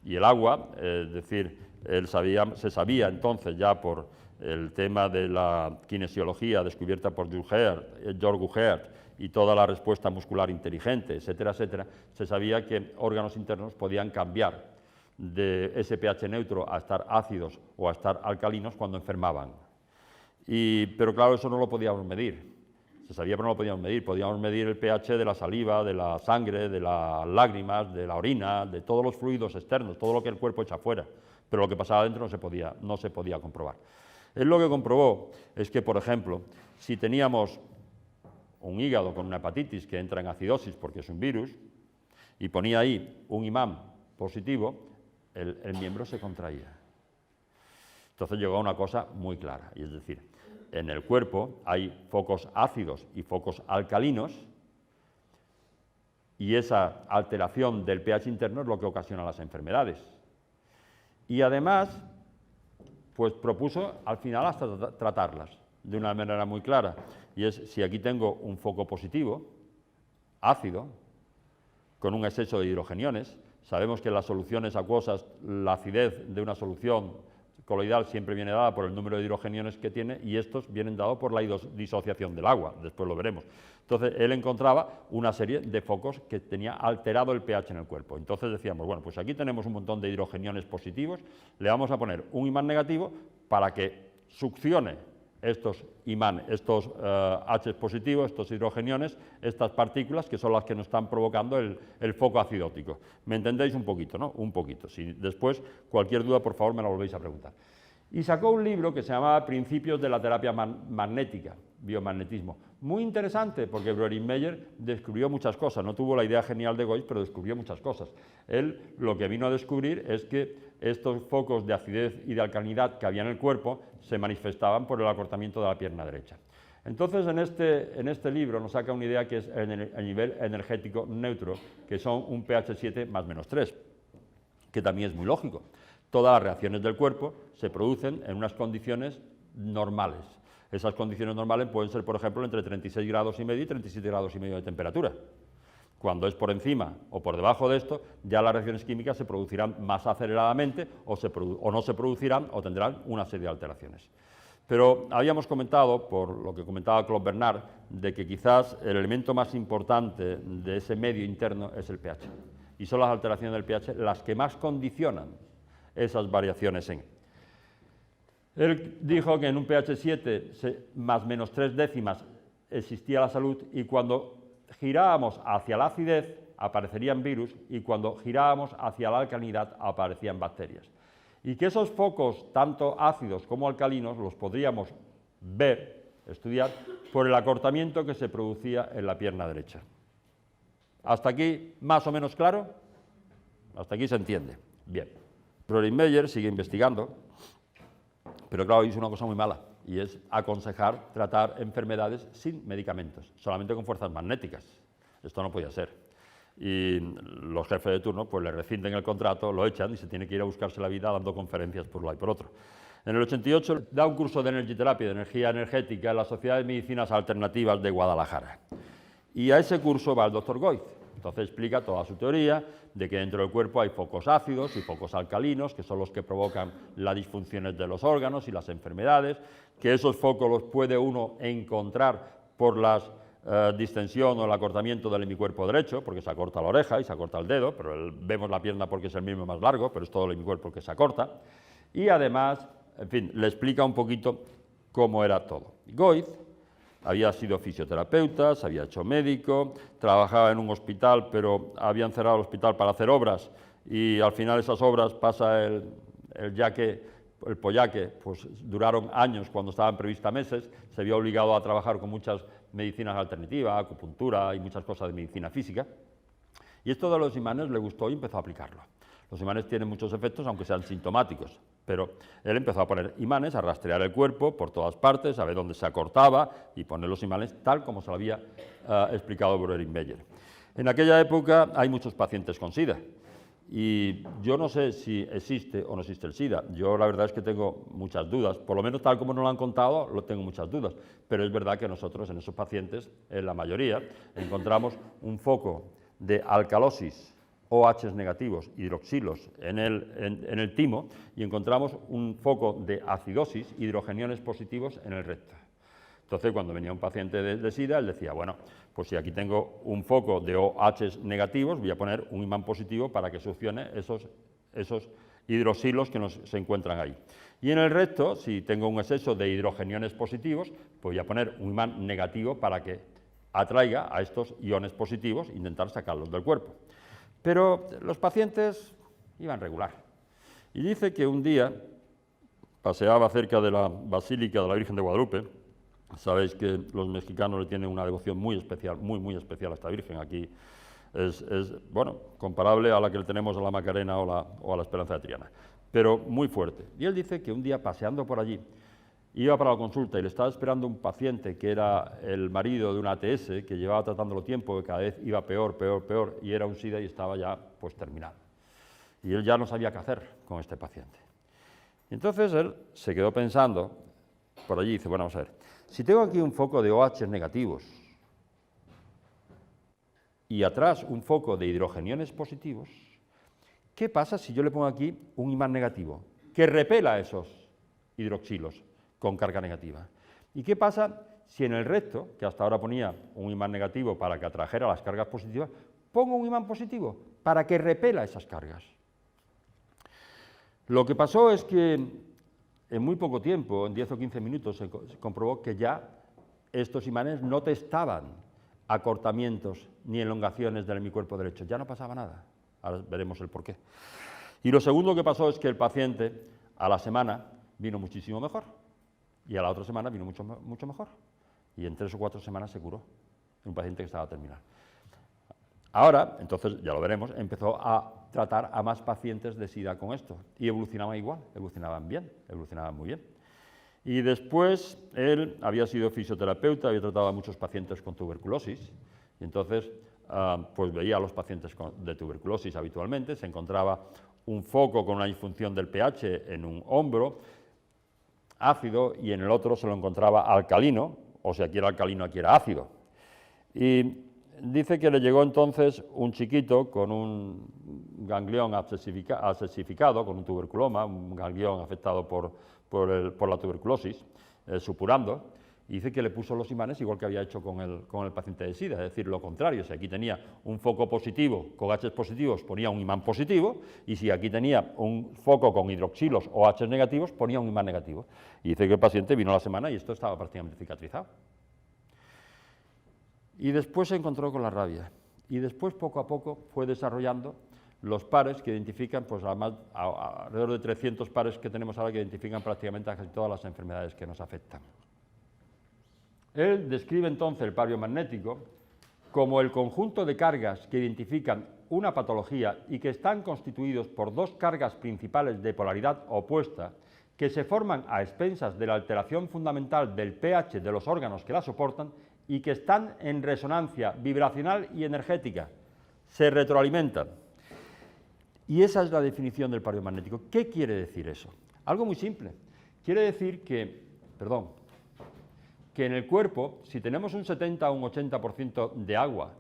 Y el agua, es decir, se sabía entonces ya por el tema de la kinesiología descubierta por George Guhert y toda la respuesta muscular inteligente, etcétera, etcétera, se sabía que órganos internos podían cambiar de ese pH neutro a estar ácidos o a estar alcalinos cuando enfermaban. Pero claro, eso no lo podíamos medir. Se sabía, pero no lo podíamos medir. Podíamos medir el pH de la saliva, de la sangre, de las lágrimas, de la orina, de todos los fluidos externos, todo lo que el cuerpo echa fuera. Pero lo que pasaba dentro no se podía comprobar. Él lo que comprobó es que, por ejemplo, si teníamos un hígado con una hepatitis que entra en acidosis porque es un virus, y ponía ahí un imán positivo, el miembro se contraía. Entonces llegó a una cosa muy clara, y es decir, en el cuerpo hay focos ácidos y focos alcalinos, y esa alteración del pH interno es lo que ocasiona las enfermedades. Y además, pues propuso al final hasta tratarlas de una manera muy clara, y es si aquí tengo un foco positivo, ácido, con un exceso de hidrogeniones, sabemos que en las soluciones acuosas la acidez de una solución coloidal siempre viene dada por el número de hidrogeniones que tiene y estos vienen dados por la disociación del agua, después lo veremos. Entonces, él encontraba una serie de focos que tenía alterado el pH en el cuerpo. Entonces decíamos, bueno, pues aquí tenemos un montón de hidrogeniones positivos, le vamos a poner un imán negativo para que succione estos H positivos, estos hidrogeniones, estas partículas que son las que nos están provocando el foco acidótico. ¿Me entendéis un poquito, no? Un poquito. Si después, cualquier duda, por favor, me la volvéis a preguntar. Y sacó un libro que se llamaba Principios de la terapia magnética, biomagnetismo. Muy interesante, porque Breuer Meyer descubrió muchas cosas. No tuvo la idea genial de Goiz, pero descubrió muchas cosas. Él lo que vino a descubrir es que estos focos de acidez y de alcalinidad que había en el cuerpo se manifestaban por el acortamiento de la pierna derecha. Entonces, en este libro nos saca una idea que es el nivel energético neutro, que son un pH 7 más menos 3, que también es muy lógico. Todas las reacciones del cuerpo se producen en unas condiciones normales. Esas condiciones normales pueden ser, por ejemplo, entre 36 grados y medio y 37 grados y medio de temperatura. Cuando es por encima o por debajo de esto, ya las reacciones químicas se producirán más aceleradamente o no se producirán o tendrán una serie de alteraciones. Pero habíamos comentado, por lo que comentaba Claude Bernard, de que quizás el elemento más importante de ese medio interno es el pH. Y son las alteraciones del pH las que más condicionan esas variaciones en. Él dijo que en un pH 7 más menos 3 décimas existía la salud y cuando girábamos hacia la acidez aparecerían virus y cuando girábamos hacia la alcalinidad aparecían bacterias. Y que esos focos, tanto ácidos como alcalinos, los podríamos ver, estudiar, por el acortamiento que se producía en la pierna derecha. ¿Hasta aquí más o menos claro? Hasta aquí se entiende. Bien. Breuer sigue investigando, pero claro, hizo una cosa muy mala, y es aconsejar tratar enfermedades sin medicamentos, solamente con fuerzas magnéticas. Esto no podía ser. Y los jefes de turno pues le rescinden el contrato, lo echan y se tiene que ir a buscarse la vida dando conferencias por un lado y por otro. En el 88 da un curso de Energy Therapy, de energía energética, en la Sociedad de Medicinas Alternativas de Guadalajara. Y a ese curso va el doctor Goiz. Entonces explica toda su teoría de que dentro del cuerpo hay focos ácidos y focos alcalinos, que son los que provocan las disfunciones de los órganos y las enfermedades, que esos focos los puede uno encontrar por la distensión o el acortamiento del hemicuerpo derecho, porque se acorta la oreja y se acorta el dedo, pero vemos la pierna porque es el mismo más largo, pero es todo el hemicuerpo el que se acorta. Y además, en fin, le explica un poquito cómo era todo. Goiz había sido fisioterapeuta, se había hecho médico, trabajaba en un hospital, pero habían cerrado el hospital para hacer obras y al final esas obras pasa el pollaque, pues duraron años cuando estaban previstas meses, se vio obligado a trabajar con muchas medicinas alternativas, acupuntura y muchas cosas de medicina física. Y esto de los imanes le gustó y empezó a aplicarlo. Los imanes tienen muchos efectos, aunque sean sintomáticos, pero él empezó a poner imanes, a rastrear el cuerpo por todas partes, a ver dónde se acortaba y poner los imanes tal como se lo había explicado Breuer. En aquella época hay muchos pacientes con SIDA y yo no sé si existe o no existe el SIDA. Yo la verdad es que tengo muchas dudas, por lo menos tal como nos lo han contado, lo tengo muchas dudas, pero es verdad que nosotros en esos pacientes, en la mayoría, encontramos un foco de alcalosis, OH negativos, hidroxilos en el timo, y encontramos un foco de acidosis, hidrogeniones positivos en el recto. Entonces, cuando venía un paciente de SIDA, él decía, bueno, pues si aquí tengo un foco de OH negativos, voy a poner un imán positivo para que succione esos hidroxilos que se encuentran ahí. Y en el recto, si tengo un exceso de hidrogeniones positivos, pues voy a poner un imán negativo para que atraiga a estos iones positivos e intentar sacarlos del cuerpo. Pero los pacientes iban regular. Y dice que un día paseaba cerca de la Basílica de la Virgen de Guadalupe. Sabéis que los mexicanos le tienen una devoción muy especial, muy especial a esta Virgen. Aquí es bueno, comparable a la que le tenemos a la Macarena o a la Esperanza de Triana, pero muy fuerte. Y él dice que un día paseando por allí, iba para la consulta y le estaba esperando un paciente que era el marido de una ATS que llevaba tratándolo tiempo, que cada vez iba peor, y era un SIDA y estaba ya pues terminado. Y él ya no sabía qué hacer con este paciente. Y entonces él se quedó pensando por allí y dice, bueno, vamos a ver, si tengo aquí un foco de OH negativos y atrás un foco de hidrogeniones positivos, ¿qué pasa si yo le pongo aquí un imán negativo que repela esos hidroxilos con carga negativa? ¿Y qué pasa si en el recto, que hasta ahora ponía un imán negativo para que atrajera las cargas positivas, pongo un imán positivo para que repela esas cargas? Lo que pasó es que en muy poco tiempo, en 10 o 15 minutos, se comprobó que ya estos imanes no testaban acortamientos ni elongaciones del hemicuerpo derecho, ya no pasaba nada. Ahora veremos el porqué. Y lo segundo que pasó es que el paciente a la semana vino muchísimo mejor y a la otra semana vino mucho mejor. Y en 3 o 4 semanas se curó, un paciente que estaba terminal. Ahora, entonces, ya lo veremos, empezó a tratar a más pacientes de SIDA con esto y evolucionaban igual, evolucionaban bien, evolucionaban muy bien. Y después él había sido fisioterapeuta, había tratado a muchos pacientes con tuberculosis y entonces pues veía a los pacientes de tuberculosis habitualmente, se encontraba un foco con una disfunción del pH en un hombro, ácido, y en el otro se lo encontraba alcalino, o sea, aquí era alcalino, aquí era ácido. Y dice que le llegó entonces un chiquito con un ganglión abscesificado, con un tuberculoma, un ganglión afectado por la tuberculosis, supurando, y dice que le puso los imanes igual que había hecho con el paciente de SIDA, es decir, lo contrario. Si aquí tenía un foco positivo con H positivos, ponía un imán positivo, y si aquí tenía un foco con hidroxilos o H negativos, ponía un imán negativo. Y dice que el paciente vino a la semana y esto estaba prácticamente cicatrizado. Y después se encontró con la rabia, y después poco a poco fue desarrollando los pares que identifican, pues alrededor de 300 pares que tenemos ahora que identifican prácticamente casi todas las enfermedades que nos afectan. Él describe entonces el pareo magnético como el conjunto de cargas que identifican una patología y que están constituidos por dos cargas principales de polaridad opuesta que se forman a expensas de la alteración fundamental del pH de los órganos que la soportan y que están en resonancia vibracional y energética. Se retroalimentan. Y esa es la definición del pareo magnético. ¿Qué quiere decir eso? Algo muy simple. Quiere decir que en el cuerpo, si tenemos un 70 o un 80% de agua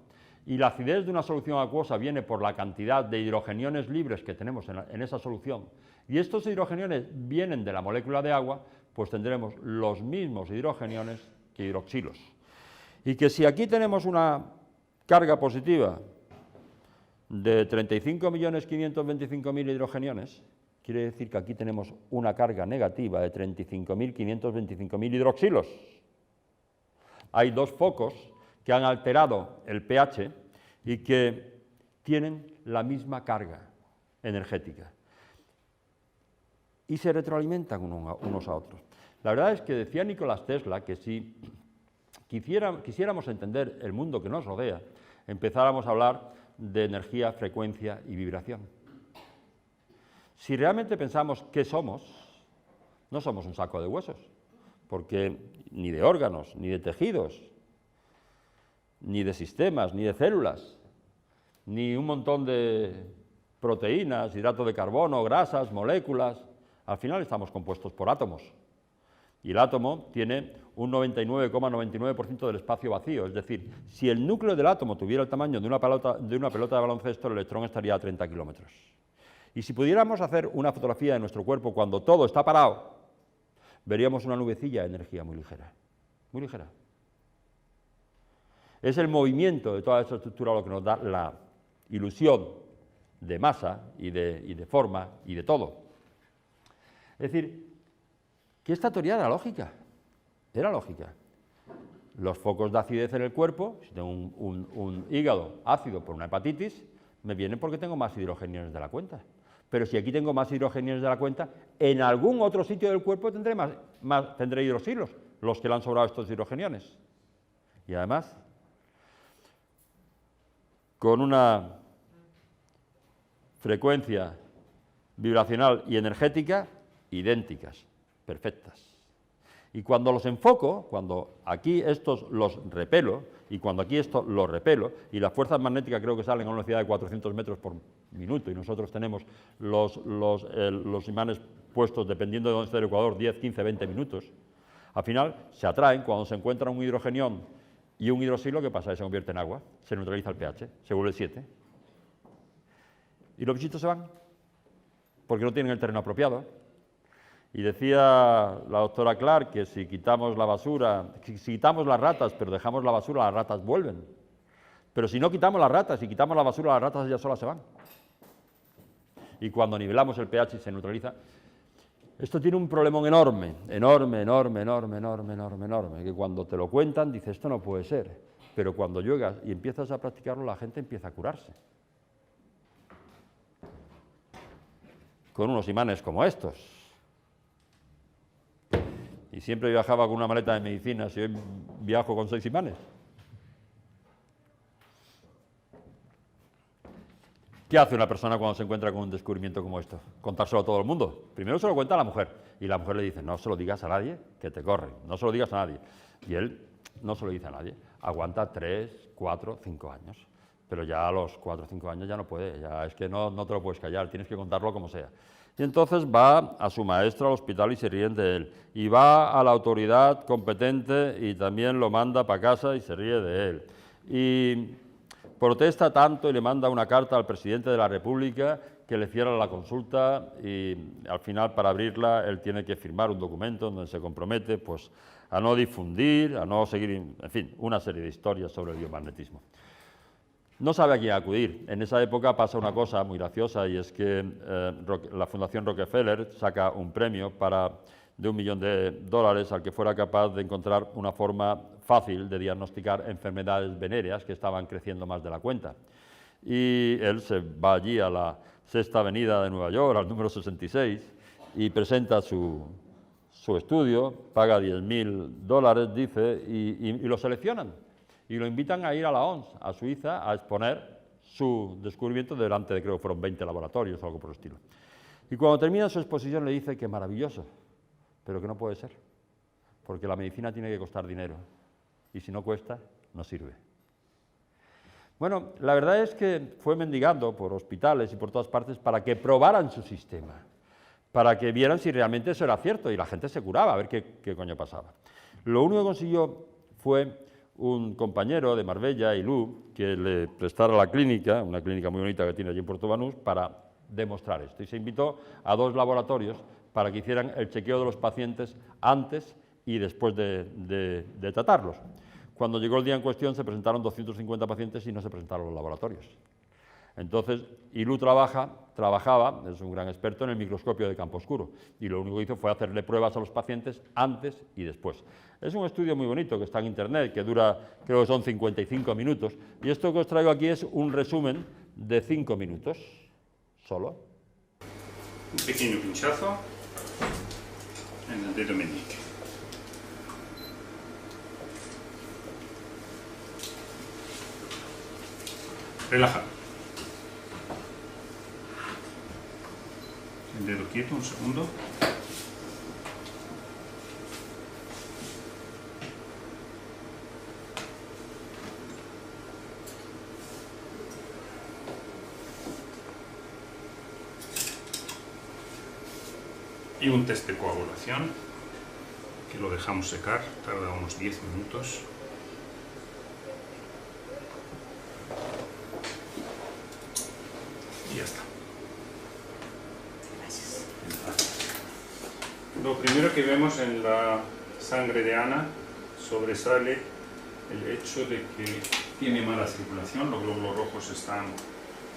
y la acidez de una solución acuosa viene por la cantidad de hidrogeniones libres que tenemos en esa solución, y estos hidrogeniones vienen de la molécula de agua, pues tendremos los mismos hidrogeniones que hidroxilos. Y que si aquí tenemos una carga positiva de 35.525.000 hidrogeniones, quiere decir que aquí tenemos una carga negativa de 35.525.000 hidroxilos. Hay dos focos que han alterado el pH y que tienen la misma carga energética y se retroalimentan unos a otros. La verdad es que decía Nicolás Tesla que si quisiéramos entender el mundo que nos rodea, empezáramos a hablar de energía, frecuencia y vibración. Si realmente pensamos qué somos, no somos un saco de huesos, porque ni de órganos, ni de tejidos, ni de sistemas, ni de células, ni un montón de proteínas, hidrato de carbono, grasas, moléculas. Al final estamos compuestos por átomos. Y el átomo tiene un 99,99% del espacio vacío. Es decir, si el núcleo del átomo tuviera el tamaño de una pelota de baloncesto, el electrón estaría a 30 kilómetros. Y si pudiéramos hacer una fotografía de nuestro cuerpo cuando todo está parado, veríamos una nubecilla de energía muy ligera. Muy ligera. Es el movimiento de toda esa estructura lo que nos da la ilusión de masa y de forma y de todo. Es decir, que esta teoría era lógica. Era lógica. Los focos de acidez en el cuerpo, si tengo un hígado ácido por una hepatitis, me vienen porque tengo más hidrogeniones de la cuenta. Pero si aquí tengo más hidrogeniones de la cuenta, en algún otro sitio del cuerpo tendré hidroxilos, los que le han sobrado estos hidrogeniones. Y además, con una frecuencia vibracional y energética idénticas, perfectas. Y cuando los enfoco, cuando aquí estos los repelo, y cuando aquí estos los repelo, y las fuerzas magnéticas creo que salen a una velocidad de 400 metros por minuto, y nosotros tenemos los imanes puestos, dependiendo de dónde esté el ecuador, 10, 15, 20 minutos, al final se atraen. Cuando se encuentra un hidrogenión y un hidroxilo, ¿qué pasa? Se convierte en agua, se neutraliza el pH, se vuelve 7. Y los bichitos se van, porque no tienen el terreno apropiado. Y decía la doctora Clark que si quitamos la basura, si quitamos las ratas, pero dejamos la basura, las ratas vuelven. Pero si no quitamos las ratas y quitamos la basura, las ratas ya solas se van. Y cuando nivelamos el pH se neutraliza. Esto tiene un problemón enorme, que cuando te lo cuentan dices, esto no puede ser. Pero cuando llegas y empiezas a practicarlo, la gente empieza a curarse. Con unos imanes como estos. Y siempre viajaba con una maleta de medicinas y hoy viajo con 6 imanes. ¿Qué hace una persona cuando se encuentra con un descubrimiento como esto? Contárselo a todo el mundo. Primero se lo cuenta a la mujer y la mujer le dice, no se lo digas a nadie, que te corren, no se lo digas a nadie. Y él no se lo dice a nadie. Aguanta 3, 4, 5 años. Pero ya a los 4 o 5 años ya no puede, ya es que no te lo puedes callar, tienes que contarlo como sea. Y entonces va a su maestro al hospital y se ríen de él. Y va a la autoridad competente y también lo manda para casa y se ríe de él. Y protesta tanto y le manda una carta al presidente de la República que le cierra la consulta y al final, para abrirla, él tiene que firmar un documento donde se compromete pues, a no difundir, a no seguir, en fin, una serie de historias sobre el biomagnetismo. No sabe a quién acudir. En esa época pasa una cosa muy graciosa y es que la Fundación Rockefeller saca un premio de $1 millón al que fuera capaz de encontrar una forma fácil de diagnosticar enfermedades venéreas que estaban creciendo más de la cuenta. Y él se va allí a la Sexta Avenida de Nueva York, al número 66, y presenta su su estudio, paga $10.000, dice, y lo seleccionan. Y lo invitan a ir a la OMS, a Suiza, a exponer su descubrimiento delante de, creo que fueron 20 laboratorios o algo por el estilo. Y cuando termina su exposición le dice que maravilloso, pero que no puede ser, porque la medicina tiene que costar dinero, y si no cuesta, no sirve. Bueno, la verdad es que fue mendigando por hospitales y por todas partes para que probaran su sistema, para que vieran si realmente eso era cierto, y la gente se curaba, a ver qué coño pasaba. Lo único que consiguió fue un compañero de Marbella, Ilú, que le prestara la clínica, una clínica muy bonita que tiene allí en Puerto Banús, para demostrar esto. Y se invitó a 2 laboratorios para que hicieran el chequeo de los pacientes antes y después de tratarlos. Cuando llegó el día en cuestión se presentaron 250 pacientes y no se presentaron los laboratorios. Entonces, Ilú trabajaba, es un gran experto en el microscopio de campo oscuro, y lo único que hizo fue hacerle pruebas a los pacientes antes y después. Es un estudio muy bonito que está en internet, que dura, creo que son 55 minutos, y esto que os traigo aquí es un resumen de 5 minutos, solo. Un pequeño pinchazo en el dedo meñique. Relaja. El dedo quieto, un segundo. Y un test de coagulación, que lo dejamos secar, tarda unos 10 minutos. Y ya está. Gracias. Lo primero que vemos en la sangre de Ana sobresale el hecho de que tiene mala circulación, los glóbulos rojos están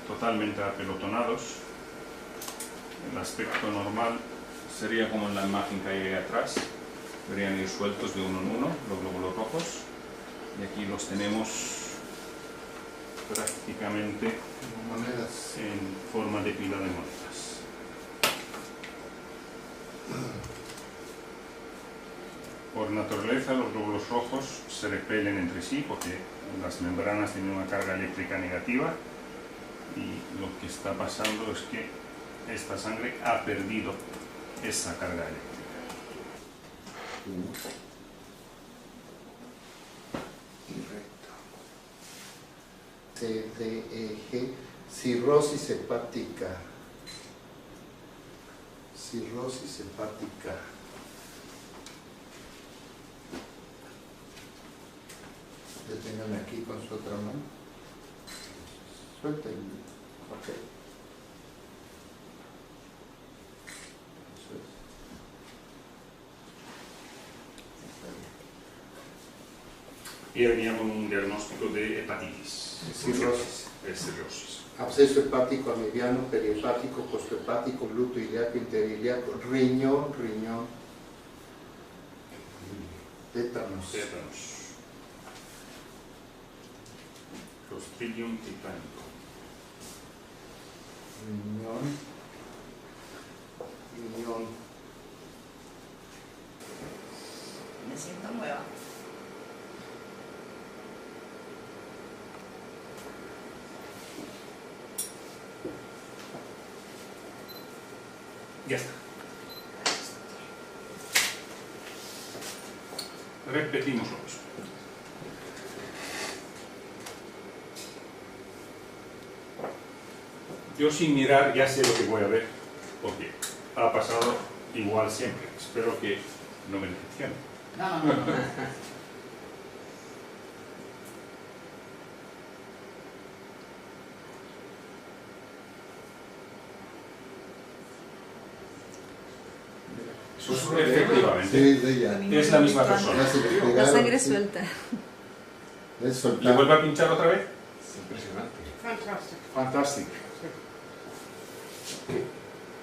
totalmente apelotonados. El aspecto normal sería como en la imagen que hay ahí atrás, deberían ir sueltos de uno en uno los glóbulos rojos, y aquí los tenemos prácticamente en forma de pila de monedas. Por naturaleza los glóbulos rojos se repelen entre sí porque las membranas tienen una carga eléctrica negativa, y lo que está pasando es que esta sangre ha perdido esa carga eléctrica. CTEG, cirrosis hepática. Cirrosis hepática. Deténgame aquí con su otra mano. Suelta y... ok. Eso es. Y venía con un diagnóstico de hepatitis. Cirrosis. De cirrosis. Absceso hepático a mediano, perihepático, posthepático, gluto ilíaco, interiliaco, riñón, tétanos. Tétanos. Clostridium titánico. Riñón. Me siento nueva. Ya está. Repetimos lo mismo. Yo sin mirar ya sé lo que voy a ver, porque ha pasado igual siempre. Espero que no me decepcione. No. Efectivamente. Sí, de ella. Es la misma persona. Ya se le La pegaron, sangre sí. suelta. Es ¿Le soltar. vuelvo a pinchar otra vez? Es impresionante. Fantástico.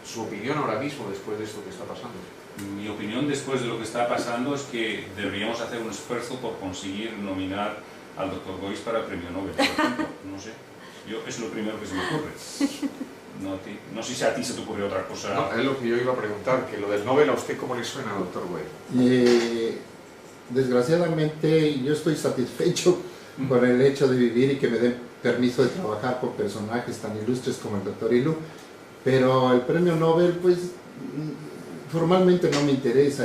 Su opinión ahora mismo después de esto que está pasando. Mi opinión después de lo que está pasando es que deberíamos hacer un esfuerzo por conseguir nominar al Dr. Boyce para el premio Nobel, por ejemplo. No sé. Es lo primero que se me ocurre. No sé si a ti se te ocurrió otra cosa. No, es lo que yo iba a preguntar, que lo del Nobel, ¿a usted cómo le suena, doctor Güell? Desgraciadamente yo estoy satisfecho con el hecho de vivir y que me den permiso de trabajar con personajes tan ilustres como el doctor Ilú, pero el premio Nobel pues formalmente no me interesa,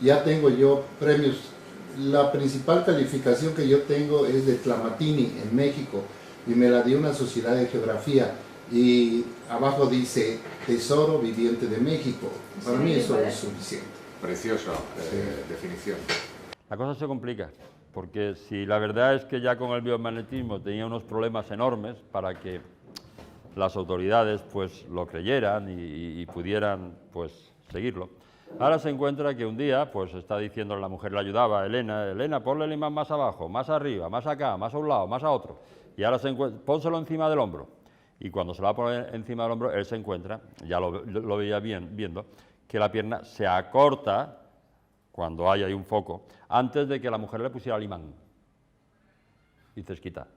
ya tengo yo premios. La principal calificación que yo tengo es de Tlamatini en México y me la dio una sociedad de geografía y abajo dice Tesoro Viviente de México. Para mí eso es suficiente. Preciosa definición. La cosa se complica, porque si la verdad es que ya con el biomagnetismo tenía unos problemas enormes para que las autoridades pues lo creyeran y pudieran pues seguirlo, ahora se encuentra que un día pues está diciendo, la mujer le ayudaba, Elena, ponle el imán más abajo, más arriba, más acá, más a un lado, más a otro, y ahora se encuentra, pónselo encima del hombro, y cuando se lo va a poner encima del hombro, él se encuentra, ya lo veía viendo, que la pierna se acorta cuando hay ahí un foco, antes de que la mujer le pusiera el imán. Y se quita.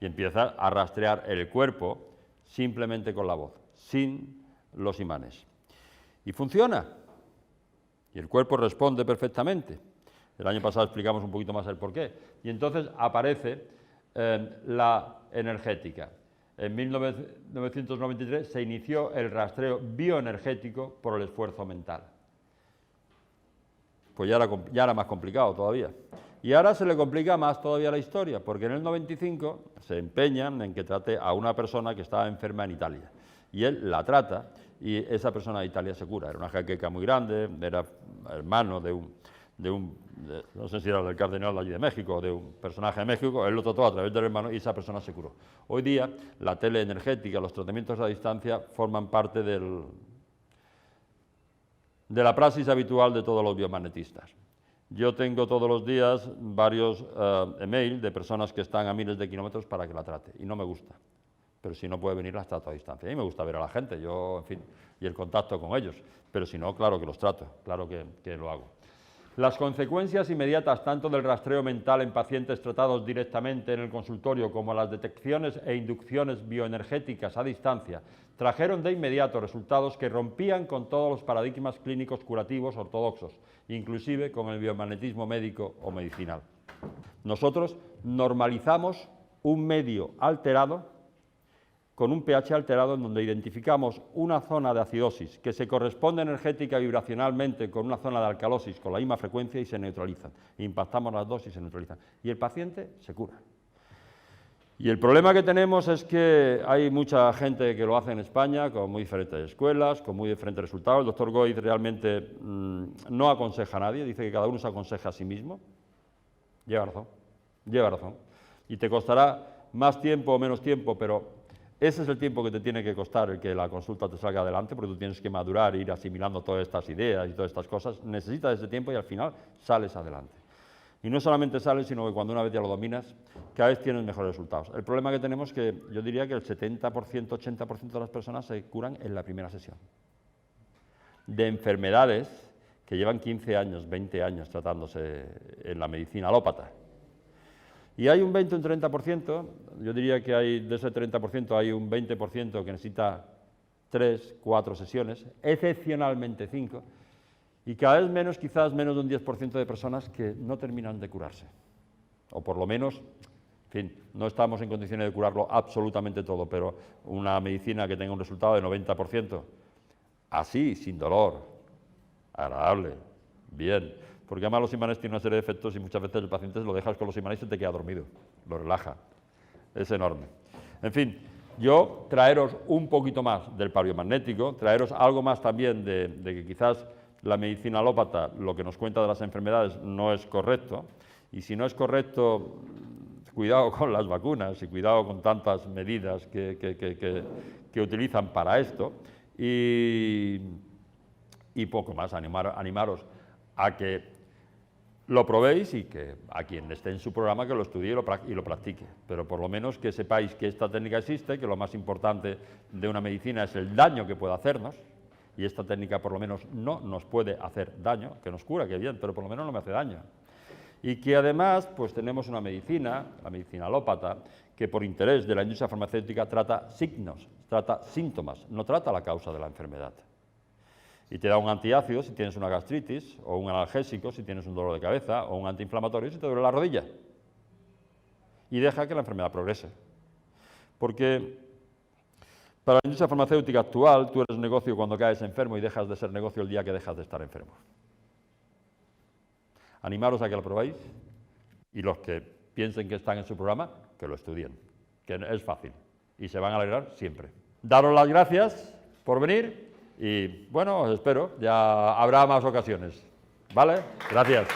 Y empieza a rastrear el cuerpo simplemente con la voz, sin los imanes. Y funciona. Y el cuerpo responde perfectamente. El año pasado explicamos un poquito más el porqué. Y entonces aparece la energética. En 1993 se inició el rastreo bioenergético por el esfuerzo mental. Pues ya era más complicado todavía. Y ahora se le complica más todavía la historia, porque en el 95 se empeñan en que trate a una persona que estaba enferma en Italia. Y él la trata y esa persona de Italia se cura. Era una jaqueca muy grande, era hermano no sé si era del cardenal de allí de México, de un personaje de México, él lo trató a través del hermano y esa persona se curó. Hoy día la teleenergética, los tratamientos a distancia forman parte de la praxis habitual de todos los biomagnetistas. Yo tengo todos los días varios emails de personas que están a miles de kilómetros para que la trate y no me gusta. Pero si no puede venir, las trato a distancia. A mí me gusta ver a la gente, yo, en fin, y el contacto con ellos. Pero si no, claro que los trato, claro que lo hago. Las consecuencias inmediatas tanto del rastreo mental en pacientes tratados directamente en el consultorio como las detecciones e inducciones bioenergéticas a distancia trajeron de inmediato resultados que rompían con todos los paradigmas clínicos curativos ortodoxos, inclusive con el biomagnetismo médico o medicinal. Nosotros normalizamos un medio alterado con un pH alterado en donde identificamos una zona de acidosis que se corresponde energética y vibracionalmente con una zona de alcalosis con la misma frecuencia y se neutralizan. Impactamos las dos y se neutralizan. Y el paciente se cura. Y el problema que tenemos es que hay mucha gente que lo hace en España con muy diferentes escuelas, con muy diferentes resultados. El doctor Goid realmente no aconseja a nadie, dice que cada uno se aconseja a sí mismo. Lleva razón. Y te costará más tiempo o menos tiempo, pero ese es el tiempo que te tiene que costar el que la consulta te salga adelante, porque tú tienes que madurar, ir asimilando todas estas ideas y todas estas cosas. Necesitas ese tiempo y al final sales adelante. Y no solamente sales, sino que cuando una vez ya lo dominas, cada vez tienes mejores resultados. El problema que tenemos es que yo diría que el 70%, 80% de las personas se curan en la primera sesión. De enfermedades que llevan 15 años, 20 años tratándose en la medicina alópata. Y hay un 20 o un 30%, yo diría que de ese 30% hay un 20% que necesita 3, 4 sesiones, excepcionalmente 5, y cada vez menos, quizás menos de un 10% de personas que no terminan de curarse. O por lo menos, en fin, no estamos en condiciones de curarlo absolutamente todo, pero una medicina que tenga un resultado de 90%, así, sin dolor, agradable, bien. Porque además los imanes tienen una serie de efectos y muchas veces el paciente lo dejas con los imanes y se te queda dormido, lo relaja, es enorme. En fin, yo traeros un poquito más del pario-magnético, traeros algo más también de que quizás la medicina alópata, lo que nos cuenta de las enfermedades, no es correcto, y si no es correcto, cuidado con las vacunas y cuidado con tantas medidas que utilizan para esto, y poco más, animaros a que lo probéis y que a quien esté en su programa que lo estudie y lo practique, pero por lo menos que sepáis que esta técnica existe, que lo más importante de una medicina es el daño que puede hacernos, y esta técnica por lo menos no nos puede hacer daño, que nos cura, que bien, pero por lo menos no me hace daño. Y que además pues tenemos una medicina, la medicina alópata, que por interés de la industria farmacéutica trata signos, trata síntomas, no trata la causa de la enfermedad. Y te da un antiácido si tienes una gastritis, o un analgésico si tienes un dolor de cabeza, o un antiinflamatorio si te duele la rodilla. Y deja que la enfermedad progrese. Porque para la industria farmacéutica actual, tú eres negocio cuando caes enfermo y dejas de ser negocio el día que dejas de estar enfermo. Animaros a que lo probéis y los que piensen que están en su programa, que lo estudien, que es fácil y se van a alegrar siempre. Daros las gracias por venir y, bueno, os espero, ya habrá más ocasiones. ¿Vale? Gracias.